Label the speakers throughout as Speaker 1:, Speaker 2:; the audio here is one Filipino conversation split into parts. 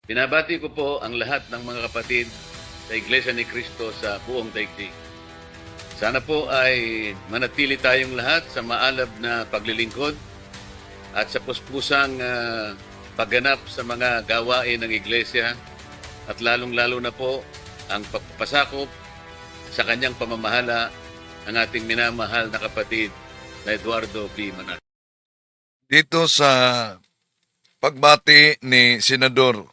Speaker 1: Binabati ko po ang lahat ng mga kapatid sa Iglesia ni Cristo sa buong daigdig. Sana po ay manatili tayong lahat sa maalab na paglilingkod at sa puspusang pagganap sa mga gawain ng Iglesia at lalong-lalo na po ang pagpapasakop sa kanyang pamamahala ng ating minamahal na kapatid na Eduardo B. Manalo.
Speaker 2: Dito sa pagbati ni Senador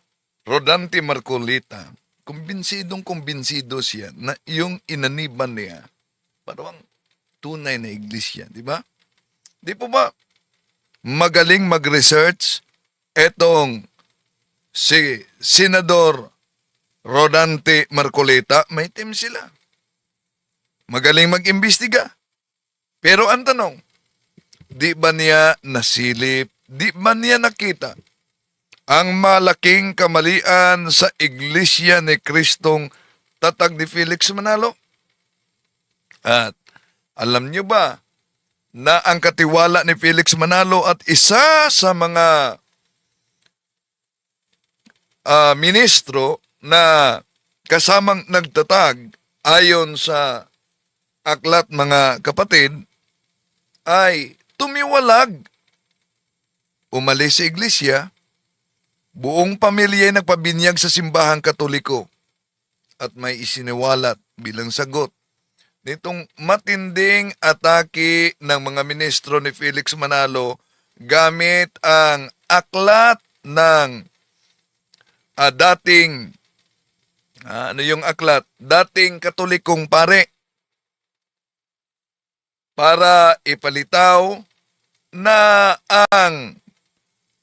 Speaker 2: Rodante Marcolita, kumbinsidong-kumbinsido siya na yung inaniban niya parang tunay na iglesia, di ba? Di po ba magaling mag-research etong si Senador Rodante Marcolita? May team sila. Magaling mag-imbestiga. Pero ang tanong, di ba niya nasilip? Di ba niya nakita ang malaking kamalian sa Iglesia ni Kristong Tatag ni Felix Manalo? At alam niyo ba na ang katiwala ni Felix Manalo at isa sa mga ministro na kasamang nagtatag ayon sa aklat mga kapatid ay tumiwalag, umalis sa iglesia, buong pamilya ay nagpabinyag sa simbahang katoliko at may isiniwalat bilang sagot nitong matinding atake ng mga ministro ni Felix Manalo gamit ang aklat ng dating yung aklat? Dating katolikong pare para ipalitaw na ang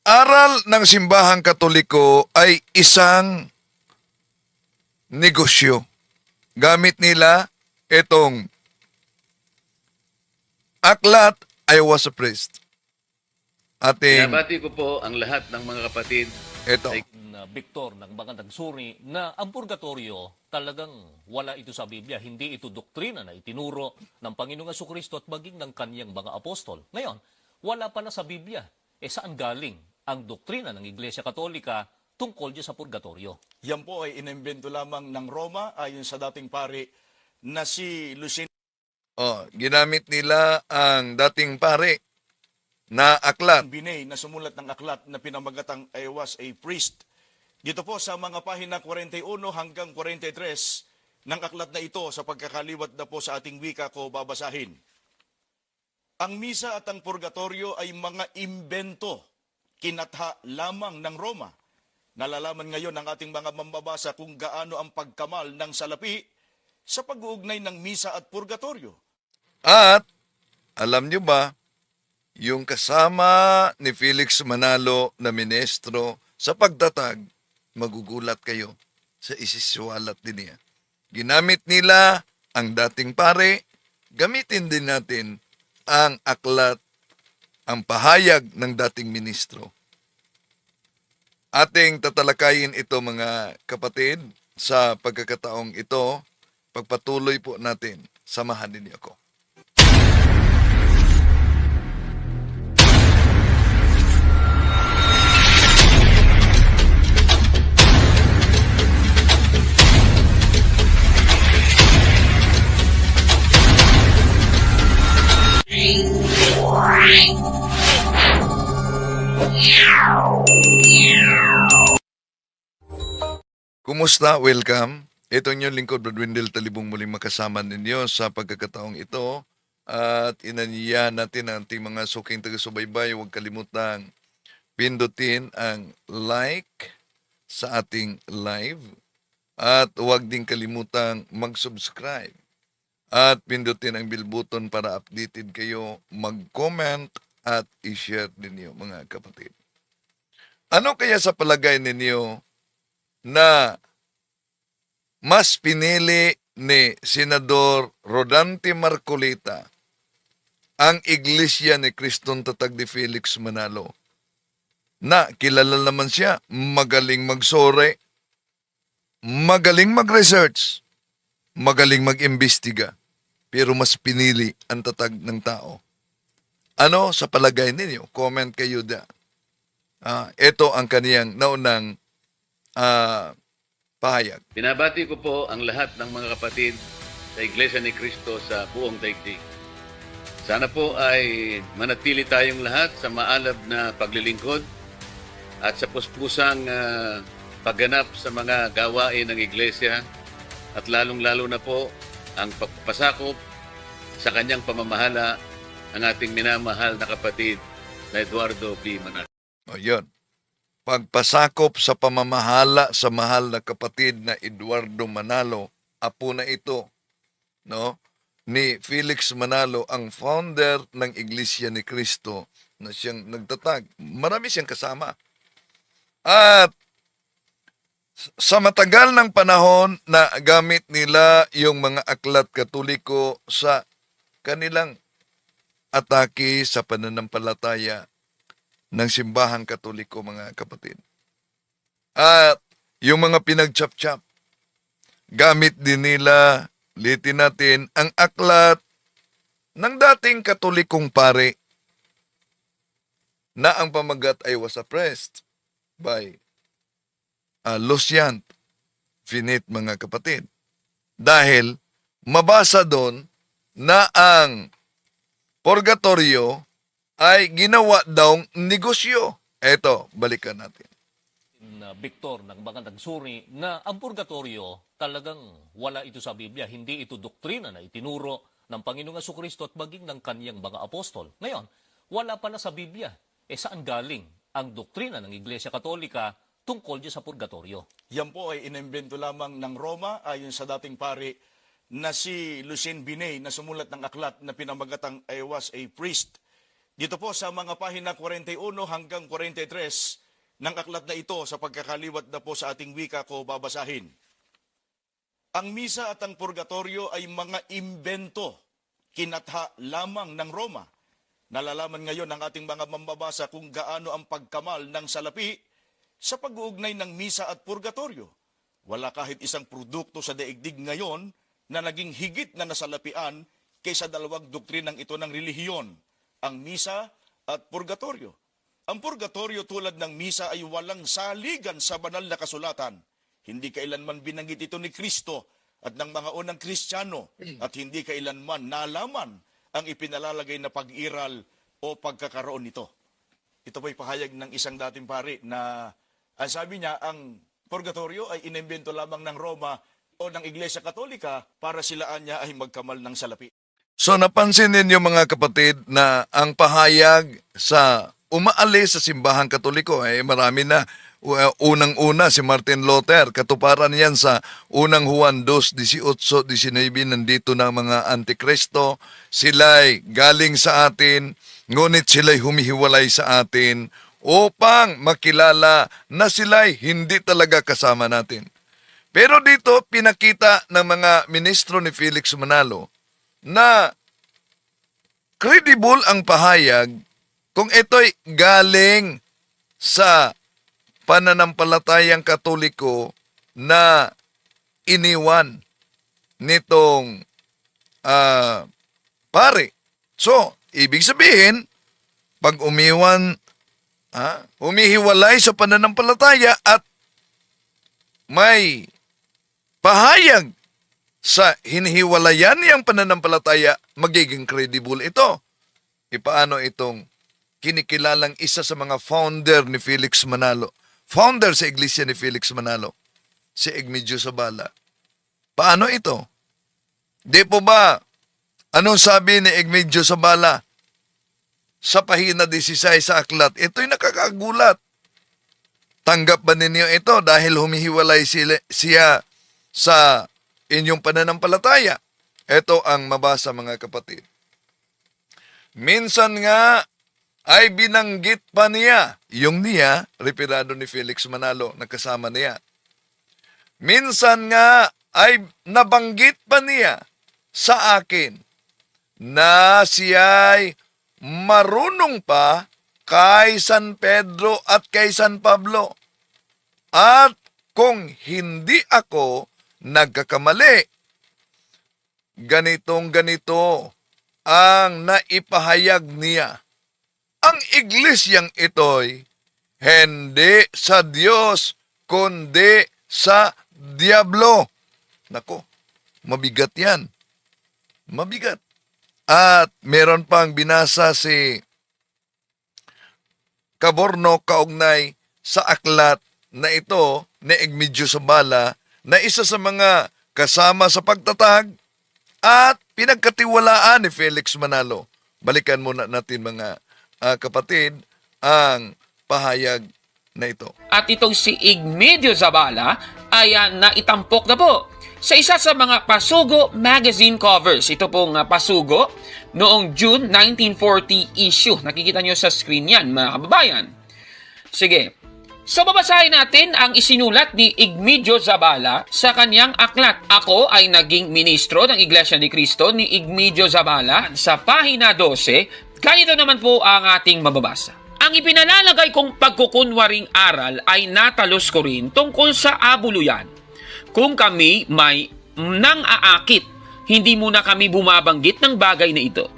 Speaker 2: aral ng simbahang katoliko ay isang negosyo. Gamit nila itong aklat, I was a priest. Ating,
Speaker 1: Binabati ko po ang lahat ng mga kapatid
Speaker 2: ito,
Speaker 3: na Victor ng mga nagsuri na ang purgatorio talagang wala ito sa Biblia. Hindi ito doktrina na itinuro ng Panginoong Jesucristo at maging ng kanyang mga apostol. Ngayon, wala pa na sa Biblia. Saan galing ang doktrina ng Iglesia Katolika tungkol dyan sa purgatorio?
Speaker 4: Yan po ay inimbento lamang ng Roma ayon sa dating pari na si Lucien
Speaker 2: ginamit nila ang dating pare na aklat.
Speaker 4: Binay na sumulat ng aklat na pinamagatang I was a priest. Dito po sa mga pahina 41 hanggang 43 ng aklat na ito sa pagkakaliwat na po sa ating wika ko babasahin. Ang misa at ang purgatorio ay mga imbento, kinatha lamang ng Roma. Nalalaman ngayon ng ating mga mambabasa kung gaano ang pagkamal ng salapi sa pag-uugnay ng misa at purgatorio.
Speaker 2: At, alam nyo ba, yung kasama ni Felix Manalo na ministro sa pagtatag, magugulat kayo sa isisiwalat din niya. Ginamit nila ang dating pare, gamitin din natin ang aklat, ang pahayag ng dating ministro. Ating tatalakayin ito mga kapatid sa pagkakataong ito. Pagpatuloy po natin, samahan ninyo ako. Kumusta? Welcome. Ito yung lingkod, Brad Wendell Talibong, muling makasama ninyo sa pagkakataong ito. At inaniya natin ang ating mga suking taga-subaybay. Huwag kalimutang pindutin ang like sa ating live. At huwag din kalimutang mag-subscribe. At pindutin ang bell button para updated kayo, mag-comment at i-share ninyo mga kapatid. Ano kaya sa palagay ninyo na mas pinili ni Senador Rodante Marcolita ang Iglesia ni Kristong Tatag ni Felix Manalo na kilala naman siya, magaling magsore, magaling mag-research, magaling mag-imbestiga, pero mas pinili ang tatag ng tao? Ano sa palagay ninyo? Comment kayo da. Ito ang kaniyang naunang pahayag.
Speaker 1: Binabati ko po ang lahat ng mga kapatid sa Iglesia ni Cristo sa buong daigdig. Sana po ay manatili tayong lahat sa maalab na paglilingkod at sa puspusang pagganap sa mga gawain ng Iglesia at lalong-lalo na po ang pagpapasakop sa kanyang pamamahala ang ating minamahal na kapatid na Eduardo B. Manalo.
Speaker 2: O yun. Pagpasakop sa pamamahala sa mahal na kapatid na Eduardo Manalo, apo na ito, no? Ni Felix Manalo, ang founder ng Iglesia ni Cristo na siyang nagtatag. Marami siyang kasama. At sa matagal ng panahon na gamit nila yung mga aklat Katoliko sa kanilang atake sa pananampalataya ng simbahang Katoliko, mga kapatid. At yung mga pinagchap-chap, gamit din nila, litin natin, ang aklat ng dating Katolikong pare na ang pamagat ay was suppressed by Lucian Finit, mga kapatid. Dahil mabasa doon na ang purgatorio ay ginawa daw negosyo. Eto, balikan natin.
Speaker 3: Victor ng mga nagsuri na ang purgatorio talagang wala ito sa Biblia. Hindi ito doktrina na itinuro ng Panginoong Jesucristo at maging ng kanyang mga apostol. Ngayon, wala pa na sa Biblia. Saan galing ang doktrina ng Iglesia Katolika tungkol dyan sa purgatorio?
Speaker 4: Yan po ay inimbento lamang ng Roma ayon sa dating pari na si Lucien Binay na sumulat ng aklat na pinamagatang I Was a Priest. Dito po sa mga pahina 41 hanggang 43 ng aklat na ito, sa pagkakaliwat na po sa ating wika ko babasahin. Ang misa at ang purgatorio ay mga imbento, kinatha lamang ng Roma. Nalalaman ngayon ng ating mga mambabasa kung gaano ang pagkamal ng salapi sa pag-uugnay ng misa at purgatorio. Wala kahit isang produkto sa daigdig ngayon na naging higit na nasalapian kaysa dalawang doktrinang ito ng relihiyon, ang misa at purgatorio. Ang purgatorio tulad ng misa ay walang saligan sa banal na kasulatan. Hindi kailanman binanggit ito ni Kristo at ng mga unang Kristiyano at hindi kailanman nalaman ang ipinalalagay na pag-iral o pagkakaroon nito. Ito po'y pahayag ng isang dating pari na ang sabi niya, ang purgatorio ay inimbento lamang ng Roma o ng Iglesia Katolika para silaan niya ay magkamal ng salapi.
Speaker 2: So napansin ninyo, mga kapatid, na ang pahayag sa umaalis sa simbahang Katoliko ay marami na. Unang-una si Martin Luther, katuparan yan sa unang Juan 2:18-19, nandito na mga antikristo, sila'y galing sa atin, ngunit sila'y humihiwalay sa atin upang makilala na sila'y hindi talaga kasama natin. Pero dito pinakita ng mga ministro ni Felix Manalo na credible ang pahayag kung ito'y galing sa pananampalatayang Katoliko na iniwan nitong pare. So, ibig sabihin, pag humihiwalay sa pananampalataya at may pahayag sa hinihiwalayan niyang pananampalataya, magiging credible ito. Paano itong kinikilalang isa sa mga founder ni Felix Manalo, founder sa Iglesia ni Felix Manalo, si Egmedio Sabala? Paano ito? Di po ba, anong sabi ni Egmedio Sabala sa pahina 16 sa aklat? Ito'y nakakagulat. Tanggap ba ninyo ito dahil humihiwalay siya sa inyong pananampalataya? Ito ang mabasa, mga kapatid. Minsan nga ay binanggit pa niya, yung niya, referado ni Felix Manalo, nakasama niya. Minsan nga ay nabanggit pa niya sa akin na siya'y marunong pa kay San Pedro at kay San Pablo. At kung hindi ako nagkakamali, ganitong-ganito ang naipahayag niya. Ang iglesyang ito'y hindi sa Diyos kundi sa diablo. Nako, mabigat yan. Mabigat. At meron pang binasa si Caborno kaugnay sa aklat na ito ni Egmedio Zabala na isa sa mga kasama sa pagtatag at pinagkatiwalaan ni Felix Manalo. Balikan muna natin mga kapatid ang pahayag na ito.
Speaker 5: At itong si Egmedio Zabala ay naitampok na po sa isa sa mga Pasugo magazine covers. Ito pong Pasugo noong June 1940 issue. Nakikita nyo sa screen yan, mga kababayan. Sige. So babasahin natin ang isinulat ni Egmedio Zabala sa kanyang aklat. Ako ay naging ministro ng Iglesia ni Cristo ni Egmedio Zabala. Sa pahina 12, ganito naman po ang ating mababasa. Ang ipinalalagay kong pagkukunwaring aral ay natalos ko rin tungkol sa abuluyan. Kung kami may nang aakit, hindi muna kami bumabanggit ng bagay na ito.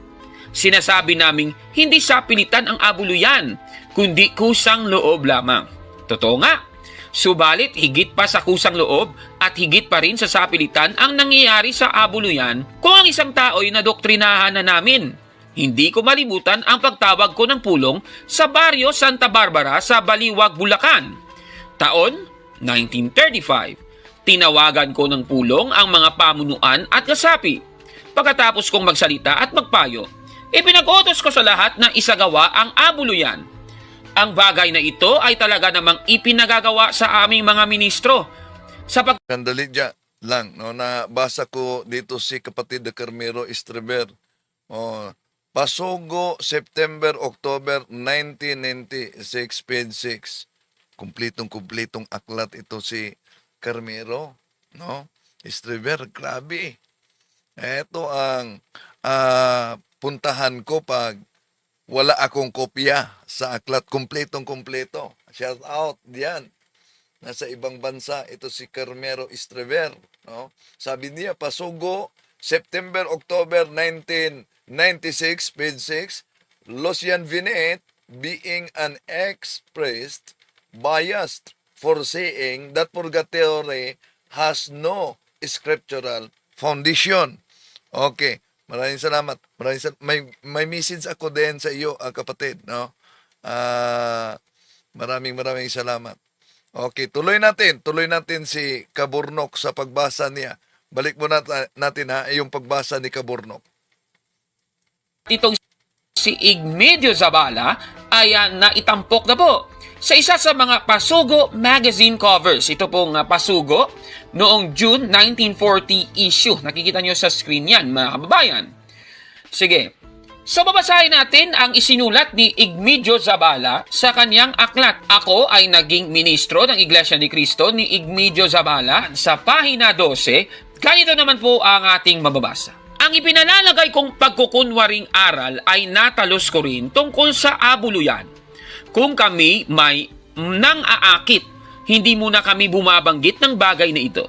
Speaker 5: Sinasabi naming hindi sa pilitan ang abuluyan, kundi kusang loob lamang. Totoo nga, subalit higit pa sa kusang loob at higit pa rin sa sapilitan ang nangyayari sa abuluyan kung ang isang tao'y nadoktrinahan na namin. Hindi ko malimutan ang pagtawag ko ng pulong sa baryo Santa Barbara sa Baliwag, Bulacan. Taon 1935. Tinawagan ko ng pulong ang mga pamunuan at kasapi. Pagkatapos kong magsalita at magpayo, ipinag-utos ko sa lahat na isagawa ang abuluyan. Ang bagay na ito ay talaga namang ipinagagawa sa aming mga ministro.
Speaker 2: Sandali dyan lang, no, nabasa ko dito si kapatid de Carmelo Estrever. Pasugo, September, October 1996, page 6. Kumplitong aklat ito si Carmelo, no? Estrever, grabe. Ito ang puntahan ko pag wala akong kopya sa aklat. Kumpletong-kumpleto. Shout out diyan. Nasa ibang bansa, ito si Carmelo Estrever, no? Sabi niya, Pasugo, September, October 1996, page 6, Lucian Vinet, being an ex-priest, biased for saying that purgatory has no scriptural foundation. Okay, maraming salamat. May message ako din sa iyo, kapatid, no? Maraming salamat. Okay, tuloy natin si Caburnok sa pagbasa niya. Balik mo natin yung pagbasa ni Caburnok.
Speaker 5: Itong si Egmedio Zabala ay naitampok na po sa isa sa mga Pasugo magazine covers. Ito pong Pasugo noong June 1940 issue. Nakikita nyo sa screen yan, mga kababayan. Sige. So babasahin natin ang isinulat ni Egmedio Zabala sa kanyang aklat. Ako ay naging ministro ng Iglesia ni Cristo ni Egmedio Zabala. Sa pahina 12, ganito naman po ang ating mababasa. Ang ipinalalagay kong pagkukunwaring aral ay natalos ko rin tungkol sa abuluyan. Kung kami may nang aakit, hindi muna kami bumabanggit ng bagay na ito.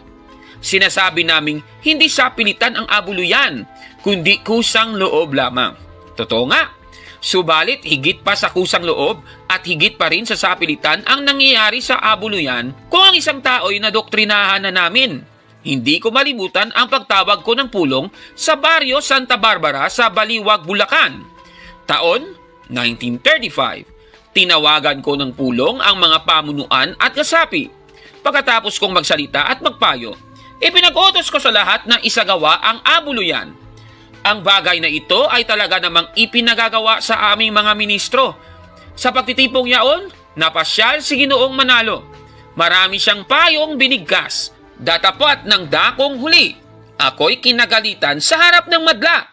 Speaker 5: Sinasabi naming hindi sa pilitan ang abuluyan, kundi kusang loob lamang. Totoo nga, subalit higit pa sa kusang loob at higit pa rin sa sapilitan ang nangyayari sa abuluyan kung ang isang tao'y nadoktrinahan na namin. Hindi ko malimutan ang pagtawag ko ng pulong sa baryo Santa Barbara sa Baliwag, Bulacan. Taon 1935. Tinawagan ko ng pulong ang mga pamunuan at kasapi. Pagkatapos kong magsalita at magpayo, ipinag-utos ko sa lahat na isagawa ang abuluyan. Ang bagay na ito ay talaga namang ipinagagawa sa aming mga ministro. Sa pagtitipong yaon, napasyal si Ginoong Manalo. Marami siyang payong binigkas. Datapat ng dakong huli. Ako'y kinagalitan sa harap ng madla.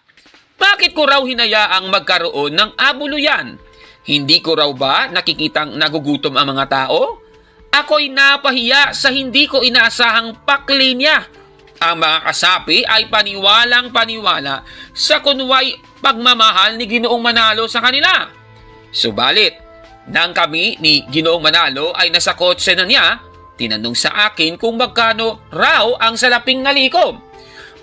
Speaker 5: Bakit ko raw hinayaang magkaroon ng abuluyan? Hindi ko raw ba nakikitang nagugutom ang mga tao? Ako'y napahiya sa hindi ko inaasahang paklinya. Ang mga kasapi ay paniwalang-paniwala sa kunway pagmamahal ni Ginoong Manalo sa kanila. Subalit, nang kami ni Ginoong Manalo ay nasa kotse na niya, tinanong sa akin kung magkano raw ang salaping nalikom.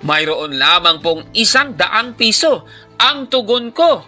Speaker 5: Mayroon lamang pong 100 piso. Ang tugon ko,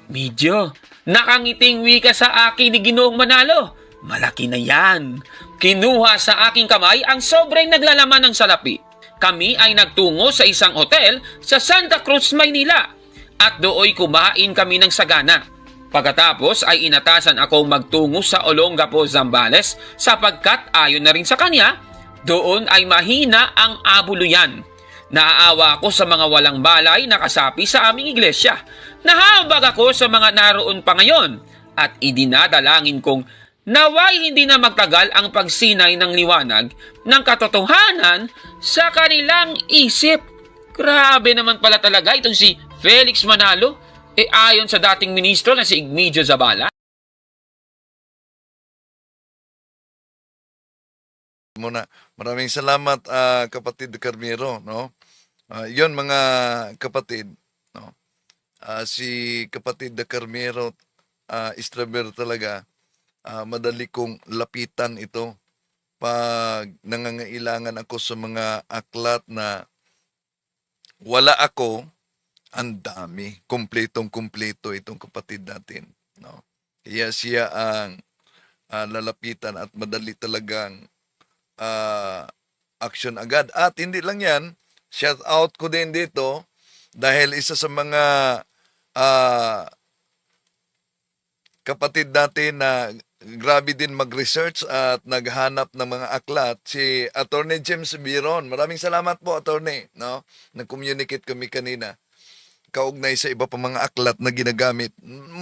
Speaker 5: medyo nakangiting wika sa akin ni Ginoong Manalo. Malaki na yan. Kinuha sa aking kamay ang sobrang naglalaman ng salapi. Kami ay nagtungo sa isang hotel sa Santa Cruz, Maynila at dooy kumain kami ng sagana. Pagkatapos ay inatasan akong magtungo sa Olongapo, Zambales sapagkat ayon na rin sa kanya, doon ay mahina ang abuluyan. Naaawa ako sa mga walang balay na kasapi sa aming iglesia. Nahabag ako sa mga naroon pa ngayon at idinadalangin kong naway hindi na magtagal ang pagsinay ng liwanag ng katotohanan sa kanilang isip. Grabe naman pala talaga itong si Felix Manalo. Ayon sa dating ministro na si Igmedio Zabala.
Speaker 2: Muna, maraming salamat kapatid Carmiro, no? Yon mga kapatid, no? Si kapatid Carmiro Estraver talaga, madali kong lapitan ito pag nangangailangan ako sa mga aklat na wala ako. Ang dami, kumpletong-kumpleto itong kapatid natin, no? Kaya siya ang lalapitan at madali talagang action agad. At hindi lang yan, shout out ko din dito dahil isa sa mga kapatid natin na grabe din mag-research at naghanap ng mga aklat, si Attorney James Biron. Maraming salamat po, Attorney, no? Nag-communicate kami kanina kaugnay sa iba pa mga aklat na ginagamit.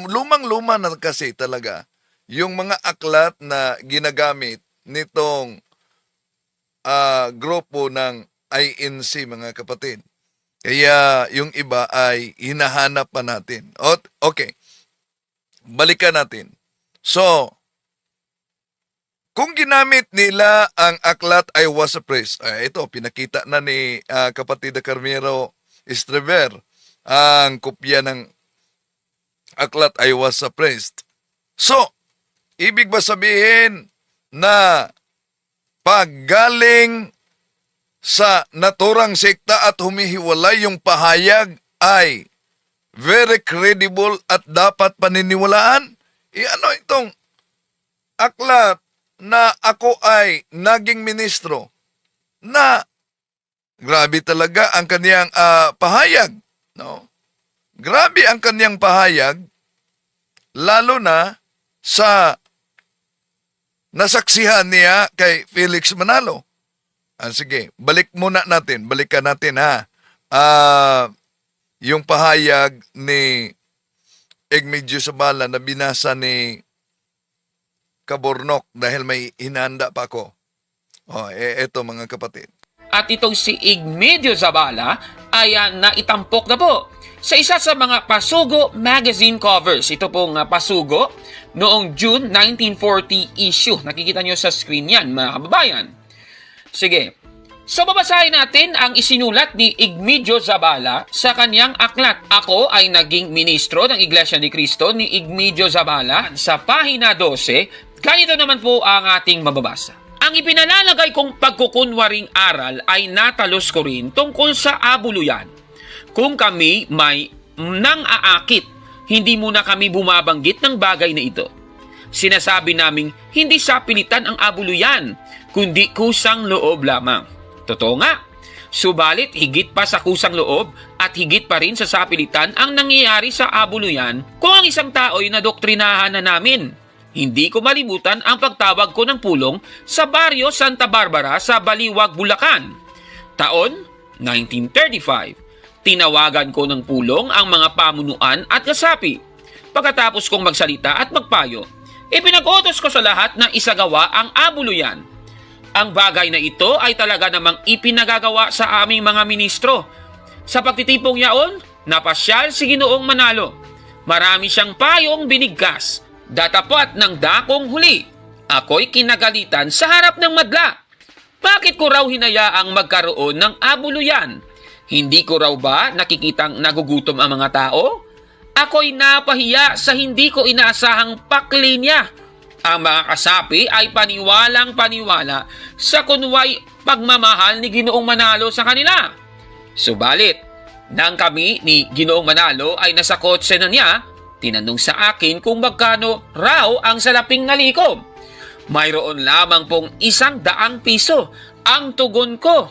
Speaker 2: Lumang-luma na kasi talaga yung mga aklat na ginagamit nitong grupo ng INC, mga kapatid. Kaya yung iba ay hinahanap pa natin. Okay, balikan natin. So, kung ginamit nila ang aklat I Was a Priest, ito, pinakita na ni kapatid Carmiro Estraver ang kopya ng aklat I Was a Priest. So, ibig ba sabihin na paggaling sa naturang sekta at humihiwalay yung pahayag ay very credible at dapat paniniwalaan? Ano itong aklat na ako ay naging ministro na grabe talaga ang kaniyang pahayag, no? Grabe ang kaniyang pahayag, lalo na sa nasaksihan niya kay Felix Manalo. Sige, balikan natin ha. Yung pahayag ni Igmedio Zabala na binasa ni Cabornok dahil may hinanda pa ako. Eto mga kapatid.
Speaker 5: At itong si Igmedio Zabala ay naitampok na po sa isa sa mga Pasugo magazine covers. Ito pong Pasugo noong June 1940 issue. Nakikita nyo sa screen yan, mga kababayan. Sige. So babasahin natin ang isinulat ni Igmedio Zabala sa kanyang aklat. Ako ay naging ministro ng Iglesia ni Cristo ni Igmedio Zabala. Sa pahina 12, ganito naman po ang ating mababasa. Ang ipinalalagay kong pagkukunwaring aral ay natalos ko rin tungkol sa abuluyan. Kung kami may nang aakit, hindi muna kami bumabanggit ng bagay na ito. Sinasabi naming hindi sa pilitan ang abuluyan, kundi kusang loob lamang. Totoo nga, subalit higit pa sa kusang loob at higit pa rin sa sapilitan ang nangyayari sa abuluyan kung ang isang tao'y nadoktrinahan na namin. Hindi ko malimutan ang pagtawag ko ng pulong sa baryo Santa Barbara sa Baliwag, Bulacan. Taon 1935. Tinawagan ko ng pulong ang mga pamunuan at kasapi. Pagkatapos kong magsalita at magpayo, ipinag-utos ko sa lahat na isagawa ang abuluyan. Ang bagay na ito ay talaga namang ipinagagawa sa aming mga ministro. Sa pagtitipong yaon, napasyal si Ginoong Manalo. Marami siyang payong binigkas. Datapat ng dakong huli. Ako'y kinagalitan sa harap ng madla. Bakit ko raw hinayaang magkaroon ng abuluyan? Hindi ko raw ba nakikitang nagugutom ang mga tao? Ako'y napahiya sa hindi ko inaasahang paklinya. Ang mga kasapi ay paniwalang-paniwala sa kunway pagmamahal ni Ginoong Manalo sa kanila. Subalit, nang kami ni Ginoong Manalo ay nasa kotse na niya, tinanong sa akin kung magkano raw ang salaping nalikom. Mayroon lamang pong 100 piso. Ang tugon ko,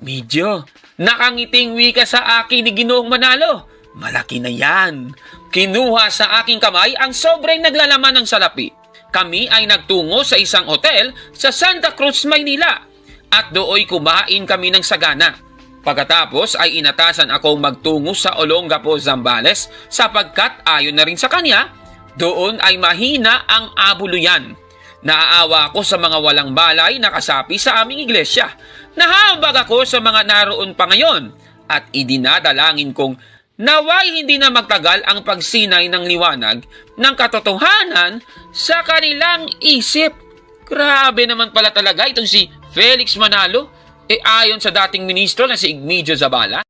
Speaker 5: medyo nakangiting wika sa akin ni Ginoong Manalo. Malaki na yan. Kinuha sa aking kamay ang sobrang naglalaman ng salapi. Kami ay nagtungo sa isang hotel sa Santa Cruz, Maynila. At dooy kumain kami ng sagana. Pagkatapos ay inatasan akong magtungo sa Olongapo, Zambales sapagkat ayon na rin sa kanya, doon ay mahina ang abuluyan. Naaawa ako sa mga walang balay na kasapi sa aming iglesia. Nahabag ako sa mga naroon pa ngayon at idinadalangin kong naway hindi na magtagal ang pagsinay ng liwanag ng katotohanan sa kanilang isip. Grabe naman pala talaga itong si Felix Manalo. Ayon sa dating ministro na si Igmedio Zabala.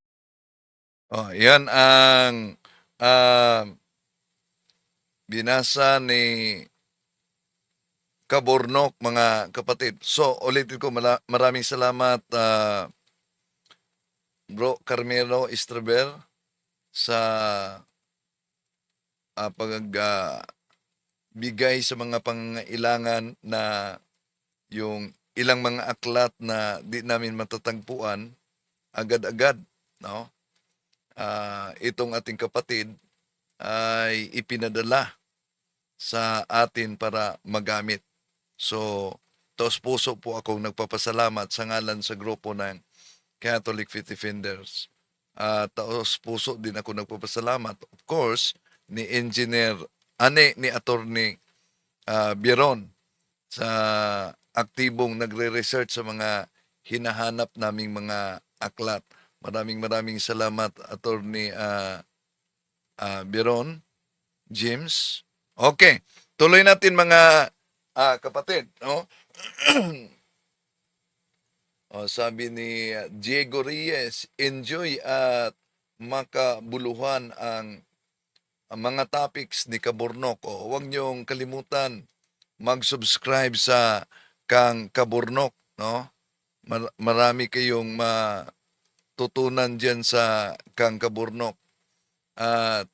Speaker 2: Yan ang binasa ni Kabornok, mga kapatid. So, ulitin ko, maraming salamat, Bro Carmelo Estraber, sa pagbigay sa mga pangailangan na yung ilang mga aklat na di namin matatagpuan agad-agad, no? Itong ating kapatid ay ipinadala sa atin para magamit. So, taos puso po akong nagpapasalamat sa ngalan sa grupo ng Catholic Faith Defenders. Taos puso din ako nagpapasalamat, of course, ni ni Attorney Biron sa aktibong nagre-research sa mga hinahanap naming mga aklat. Maraming salamat, Attorney Biron, James. Okay, tuloy natin mga kapatid. No? Sabi ni Diego Reyes, enjoy at makabuluhan ang mga topics ni Kabornok. Huwag niyong kalimutan mag-subscribe sa Kang Kabornok. No? Marami kayong matutunan dyan sa Kang Kabornok. At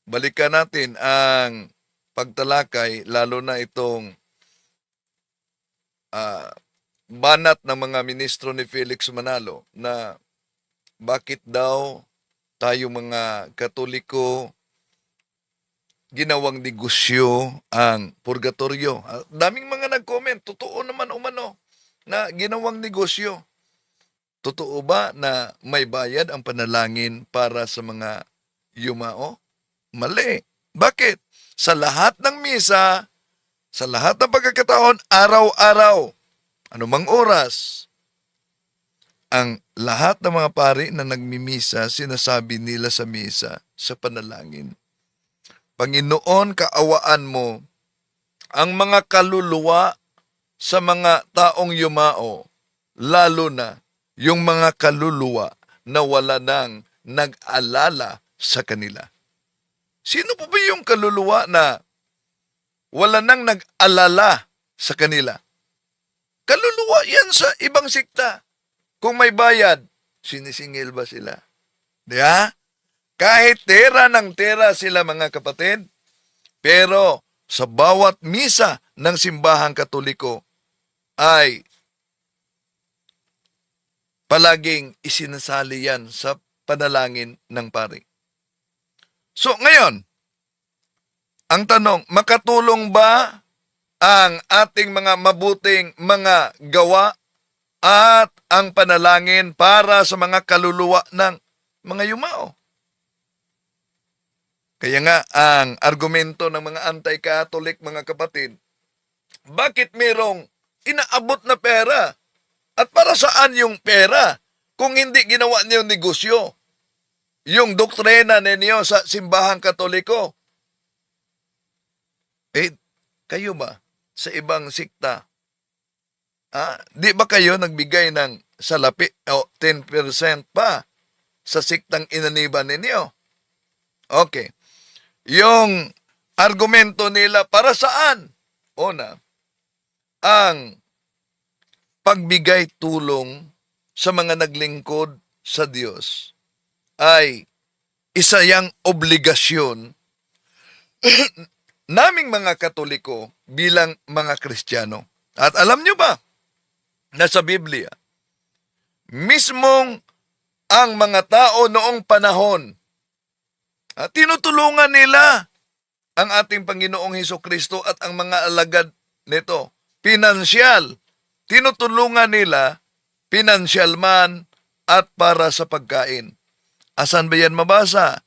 Speaker 2: balikan natin ang pagtalakay, lalo na itong banat ng mga ministro ni Felix Manalo na bakit daw tayo mga Katoliko ginawang negosyo ang purgatorio. Daming mga nag-comment, totoo naman umano na ginawang negosyo. Totoo ba na may bayad ang panalangin para sa mga yumao? Mali. Bakit? Sa lahat ng misa, sa lahat ng pagkakataon, araw-araw, anumang oras, ang lahat ng mga pari na nagmimisa, sinasabi nila sa misa, sa panalangin, Panginoon, kaawaan mo ang mga kaluluwa sa mga taong yumao, lalo na yung mga kaluluwa na wala nang nag-alala sa kanila. Sino po ba yung kaluluwa na wala nang nag-alala sa kanila? Kaluluwa yan sa ibang sikta. Kung may bayad, sinisingil ba sila? Diba? Kahit tera ng tera sila, mga kapatid, pero sa bawat misa ng simbahang Katoliko ay palaging isinasali yan sa panalangin ng pari. So ngayon, ang tanong, makatulong ba ang ating mga mabuting mga gawa at ang panalangin para sa mga kaluluwa ng mga yumao? Kaya nga, ang argumento ng mga anti-Catholic, mga kapatid, bakit merong inaabot na pera? At para saan yung pera kung hindi ginawa niyo negosyo? Yung doktrina ninyo sa simbahang Katoliko. Kayo ba sa ibang sikta? Di ba kayo nagbigay ng salapi o 10% pa sa siktang inaniban ninyo? Okay. Yung argumento nila para saan? Una, ang pagbigay tulong sa mga naglingkod sa Diyos ay isa yang obligasyon naming mga Katoliko bilang mga Kristiyano. At alam nyo ba na sa Biblia, mismong ang mga tao noong panahon, tinutulungan nila ang ating Panginoong Hesukristo at ang mga alagad nito. Pinansyal. Tinutulungan nila, pinansyal man at para sa pagkain. Asan ba yan mabasa?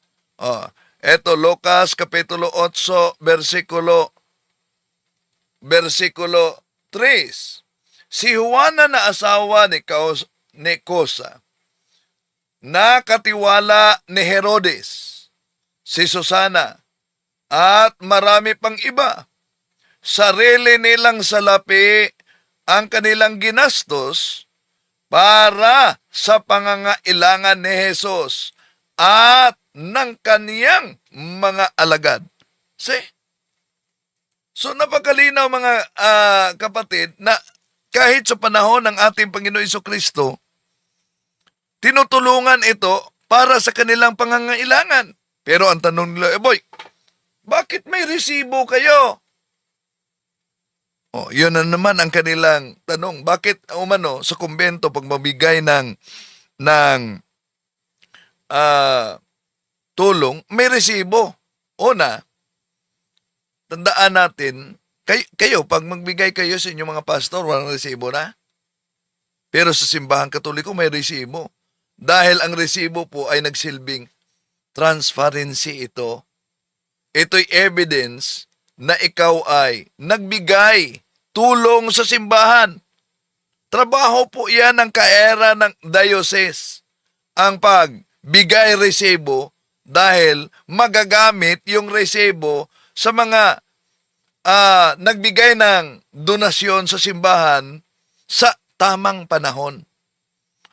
Speaker 2: Eto, Lucas Kapitulo 8, versikulo 3. Si Juana na asawa ni Cosa, na katiwala ni Herodes, si Susana, at marami pang iba. Sarili nilang salapi ang kanilang ginastos para sa pangangailangan ni Jesus at ng kaniyang mga alagad. So napakalinaw mga kapatid na kahit sa panahon ng ating Panginoon Hesukristo, tinutulungan ito para sa kanilang pangangailangan. Pero ang tanong nila, boy, bakit may resibo kayo? Yun na naman ang kanilang tanong. Bakit sa kumbento pag mabigay ng tulong, may resibo? Una, tandaan natin, kayo, pag magbigay kayo sa inyong mga pastor, walang resibo na. Pero sa simbahan Katoliko, may resibo. Dahil ang resibo po ay nagsilbing transparency ito. Ito'y evidence na ikaw ay nagbigay tulong sa simbahan. Trabaho po yan ng kaera ng diocese. Ang pagbigay resibo dahil magagamit yung resibo sa mga nagbigay ng donasyon sa simbahan sa tamang panahon.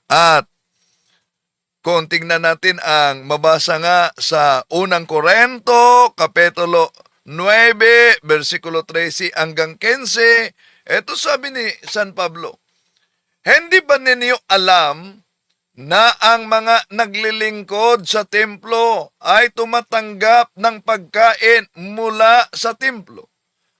Speaker 2: At kung tingnan natin ang mabasa nga sa unang Korinto, Kapitulo 9, versikulo 13 hanggang 15, eto sabi ni San Pablo, hindi ba ninyo alam na ang mga naglilingkod sa templo ay tumatanggap ng pagkain mula sa templo?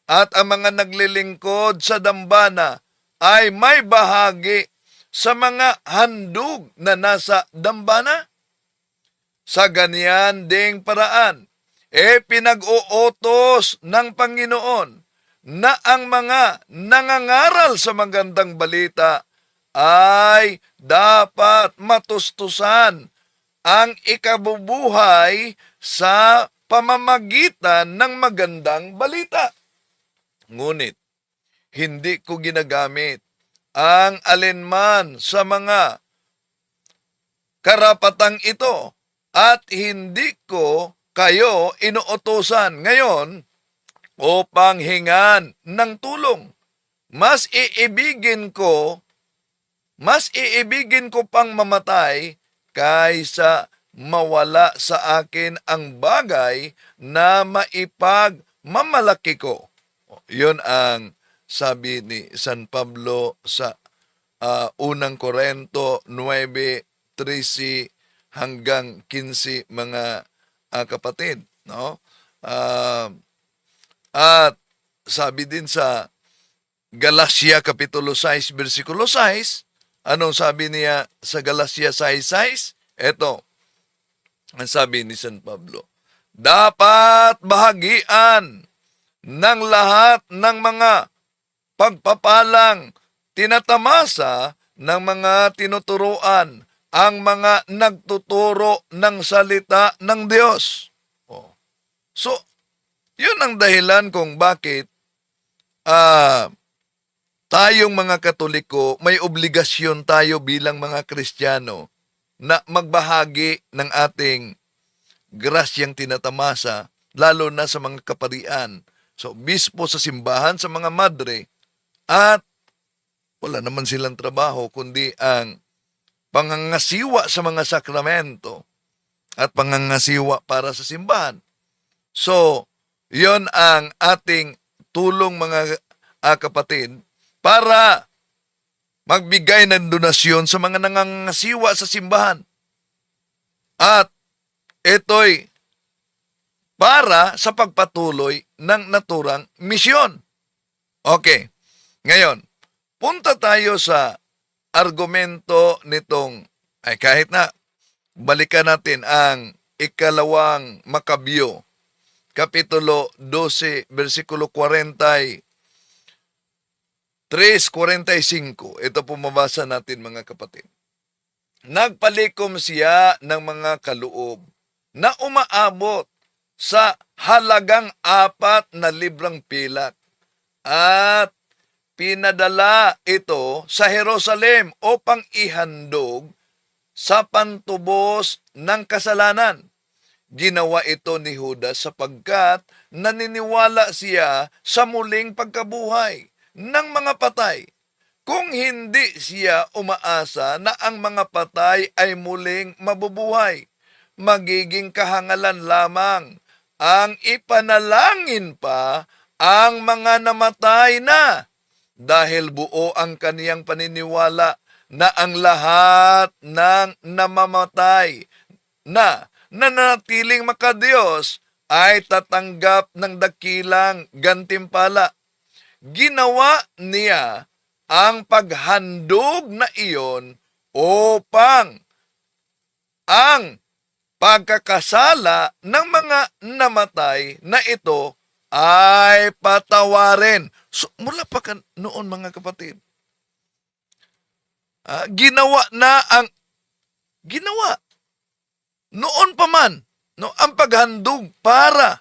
Speaker 2: At ang mga naglilingkod sa dambana ay may bahagi sa mga handog na nasa dambana? Sa ganyan ding paraan, pinag-uutos ng Panginoon na ang mga nangangaral sa magandang balita ay dapat matustusan ang ikabubuhay sa pamamagitan ng magandang balita. Ngunit, hindi ko ginagamit ang alinman sa mga karapatang ito at hindi ko kayo inuutosan ngayon upang hingan ng tulong. Mas iibigin ko pang mamatay kaysa mawala sa akin ang bagay na maipagmamalaki ko. Yun ang sabi ni San Pablo sa unang Korinto 9:13 hanggang 15 mga kapatid, no? At sabi din sa Galacia Kapitulo 6 versikulo 6, anong sabi niya sa Galacia 6:6? Ito ang sabi ni San Pablo, dapat bahagian ng lahat ng mga pagpapalang tinatamasa ng mga tinuturuan ang mga nagtuturo ng salita ng Diyos. So, yun ang dahilan kung bakit tayong mga Katoliko, may obligasyon tayo bilang mga Kristiyano na magbahagi ng ating grasyang tinatamasa, lalo na sa mga kaparian. So, bispo sa simbahan, sa mga madre, at wala naman silang trabaho kundi ang pangangasiwa sa mga sakramento at pangangasiwa para sa simbahan. So, yon ang ating tulong mga kapatid para magbigay ng donasyon sa mga nangangasiwa sa simbahan. At ito'y para sa pagpatuloy ng naturang misyon. Okay. Ngayon, punta tayo sa argumento nitong, ay kahit na, balikan natin ang ikalawang Makabyo, Kapitulo 12, versikulo 43-45. Ito po mabasa natin mga kapatid. Nagpalikom siya ng mga kaloob na umaabot sa halagang 4,000 pilak at pinadala ito sa Jerusalem upang ihandog sa pantubos ng kasalanan. Ginawa ito ni Judas sapagkat naniniwala siya sa muling pagkabuhay ng mga patay. Kung hindi siya umaasa na ang mga patay ay muling mabubuhay, magiging kahangalan lamang ang ipanalangin pa ang mga namatay na, dahil buo ang kaniyang paniniwala na ang lahat ng namamatay na nanatiling makadiyos ay tatanggap ng dakilang gantimpala. Ginawa niya ang paghandog na iyon upang ang pagkakasala ng mga namatay na ito ay patawarin. So, mula pa noon mga kapatid, ginawa noon pa man, no, ang paghandog para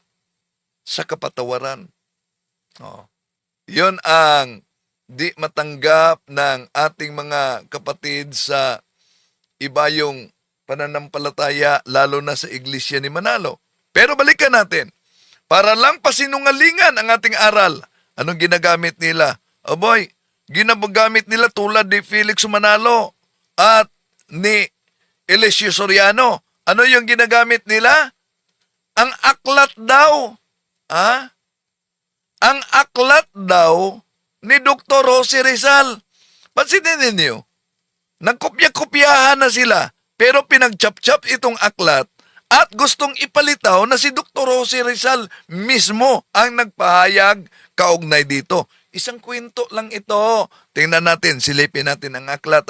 Speaker 2: sa kapatawaran. Yun ang di matanggap ng ating mga kapatid sa ibayong pananampalataya, lalo na sa iglesia ni Manalo. Pero balikan natin, para lang pasinungalingan ang ating aral. Anong ginagamit nila? Aboy, ginagamit nila tulad ni Felix Manalo at ni Eliseo Soriano. Ano yung ginagamit nila? Ang aklat daw. Ang aklat daw ni Dr. Jose Rizal. Pansinin ninyo, nagkopya-kopyahan na sila, pero pinagchap-chap itong aklat at gustong ipalitaw na si Dr. Jose Rizal mismo ang nagpahayag kaugnay dito. Isang kwento lang ito. Tingnan natin, silipin natin ang aklat.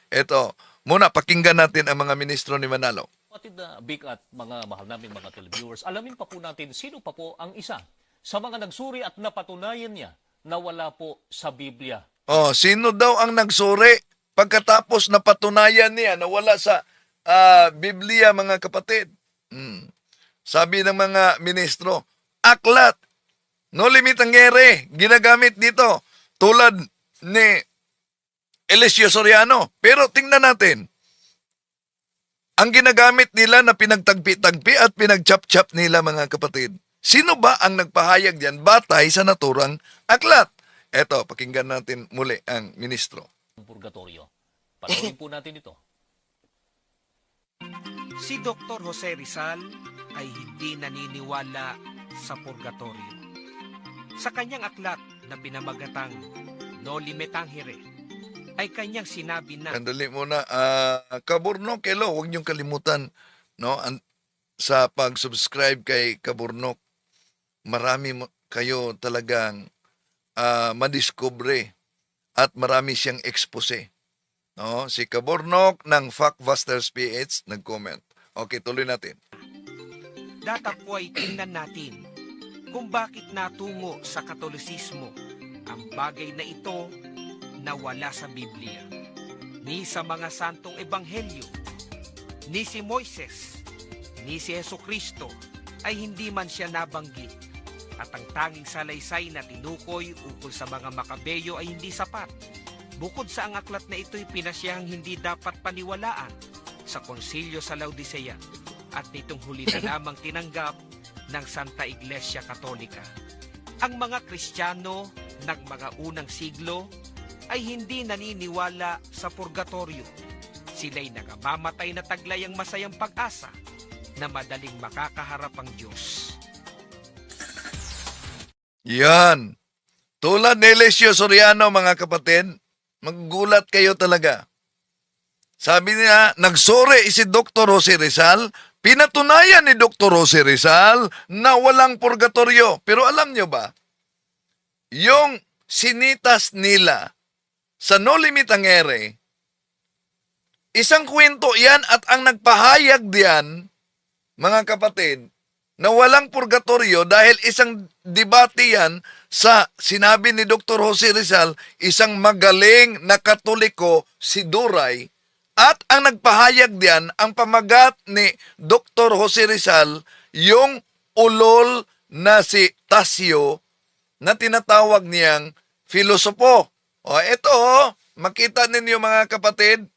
Speaker 2: Ito. Muna, pakinggan natin ang mga ministro ni Manalo.
Speaker 3: Kapatid na Vic at mga mahal namin mga televiewers, alamin pa po natin sino pa po ang isa sa mga nagsuri at napatunayan niya na wala po sa Biblia.
Speaker 2: Sino daw ang nagsuri pagkatapos napatunayan niya na wala sa Biblia, mga kapatid? Sabi ng mga ministro, aklat, no limit ang ngere, ginagamit dito, tulad ni Eliseo Soriano. Pero tingnan natin, ang ginagamit nila na pinagtagpi-tagpi at pinagchap-chap nila, mga kapatid. Sino ba ang nagpahayag diyan batay sa naturang aklat? Eto, pakinggan natin muli ang ministro.
Speaker 3: Purgatorio. Panoorin po natin ito.
Speaker 6: Si Dr. Jose Rizal ay hindi naniniwala sa purgatorio. Sa kanyang aklat na pinamagatang No Lime Tangere, ay kanyang sinabi na
Speaker 2: Kandali muna, Kaburnok, hello, huwag niyong kalimutan, no, sa pag-subscribe kay Kaburnok. Marami kayo talagang madiskubre at marami siyang expose. No? Si Kaburnok ng Factbusters PH nag-comment. Okay, tuloy natin.
Speaker 6: datapo ay tingnan natin kung bakit natungo sa Katolisismo ang bagay na ito na wala sa Biblia, ni sa mga santong ebanghelyo, ni si Moises, ni si Jesucristo ay hindi man siya nabanggit, at ang tanging salaysay na tinukoy ukol sa mga Makabeyo ay hindi sapat. Bukod sa ang aklat na ito'y pinasyahang hindi dapat paniwalaan sa konsilyo sa Laodicea at nitong huli na lamang tinanggap ng Santa Iglesia Katolika. Ang mga Kristiyano ng mga unang siglo ay hindi naniniwala sa purgatorio. Sila'y nagamamatay na taglay ang masayang pag-asa na madaling makakaharap ang Diyos.
Speaker 2: Yan. Tulad ni Eliseo Soriano, mga kapatid, maggulat kayo talaga. Sabi niya, nagsuri si Dr. Jose Rizal, Pinatunayan ni Dr. Jose Rizal na walang purgatorio. Pero alam nyo ba, yung sinitas nila sa No Limit ang Ere, isang kwento yan at ang nagpahayag diyan, mga kapatid, na walang purgatorio dahil isang debate yan sa sinabi ni Dr. Jose Rizal, isang magaling na Katoliko si Duray, at ang nagpahayag diyan, ang pamagat ni Dr. Jose Rizal, yung ulol na si Tasio na tinatawag niyang filosopo. O ito, makita ninyo mga kapatid,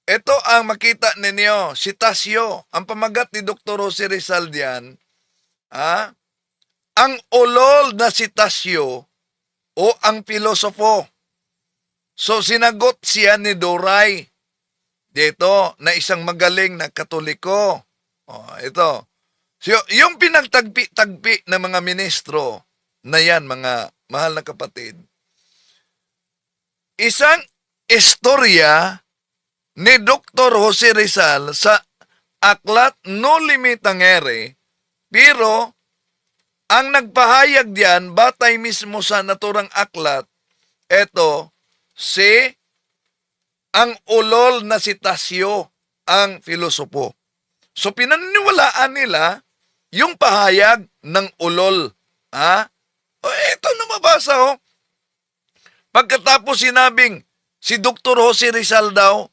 Speaker 2: ito ang makita ninyo, si Tasio, ang pamagat ni Dr. Jose Rizal diyan, ang ulol na si Tasio o ang filosopo. So sinagot siya ni Duray dito na isang magaling na Katoliko. Ito. So, yung pinagtagpi-tagpi ng mga ministro na yan, mga mahal na kapatid, isang istorya ni Dr. Jose Rizal sa aklat No Limit ang Ere, pero ang nagpahayag diyan batay mismo sa naturang aklat, eto, ang ulol na si Tasio, ang filosopo. So pinaniniwalaan nila yung pahayag ng ulol. Ito na mabasa. Pagkatapos sinabing si Dr. Jose Rizal daw,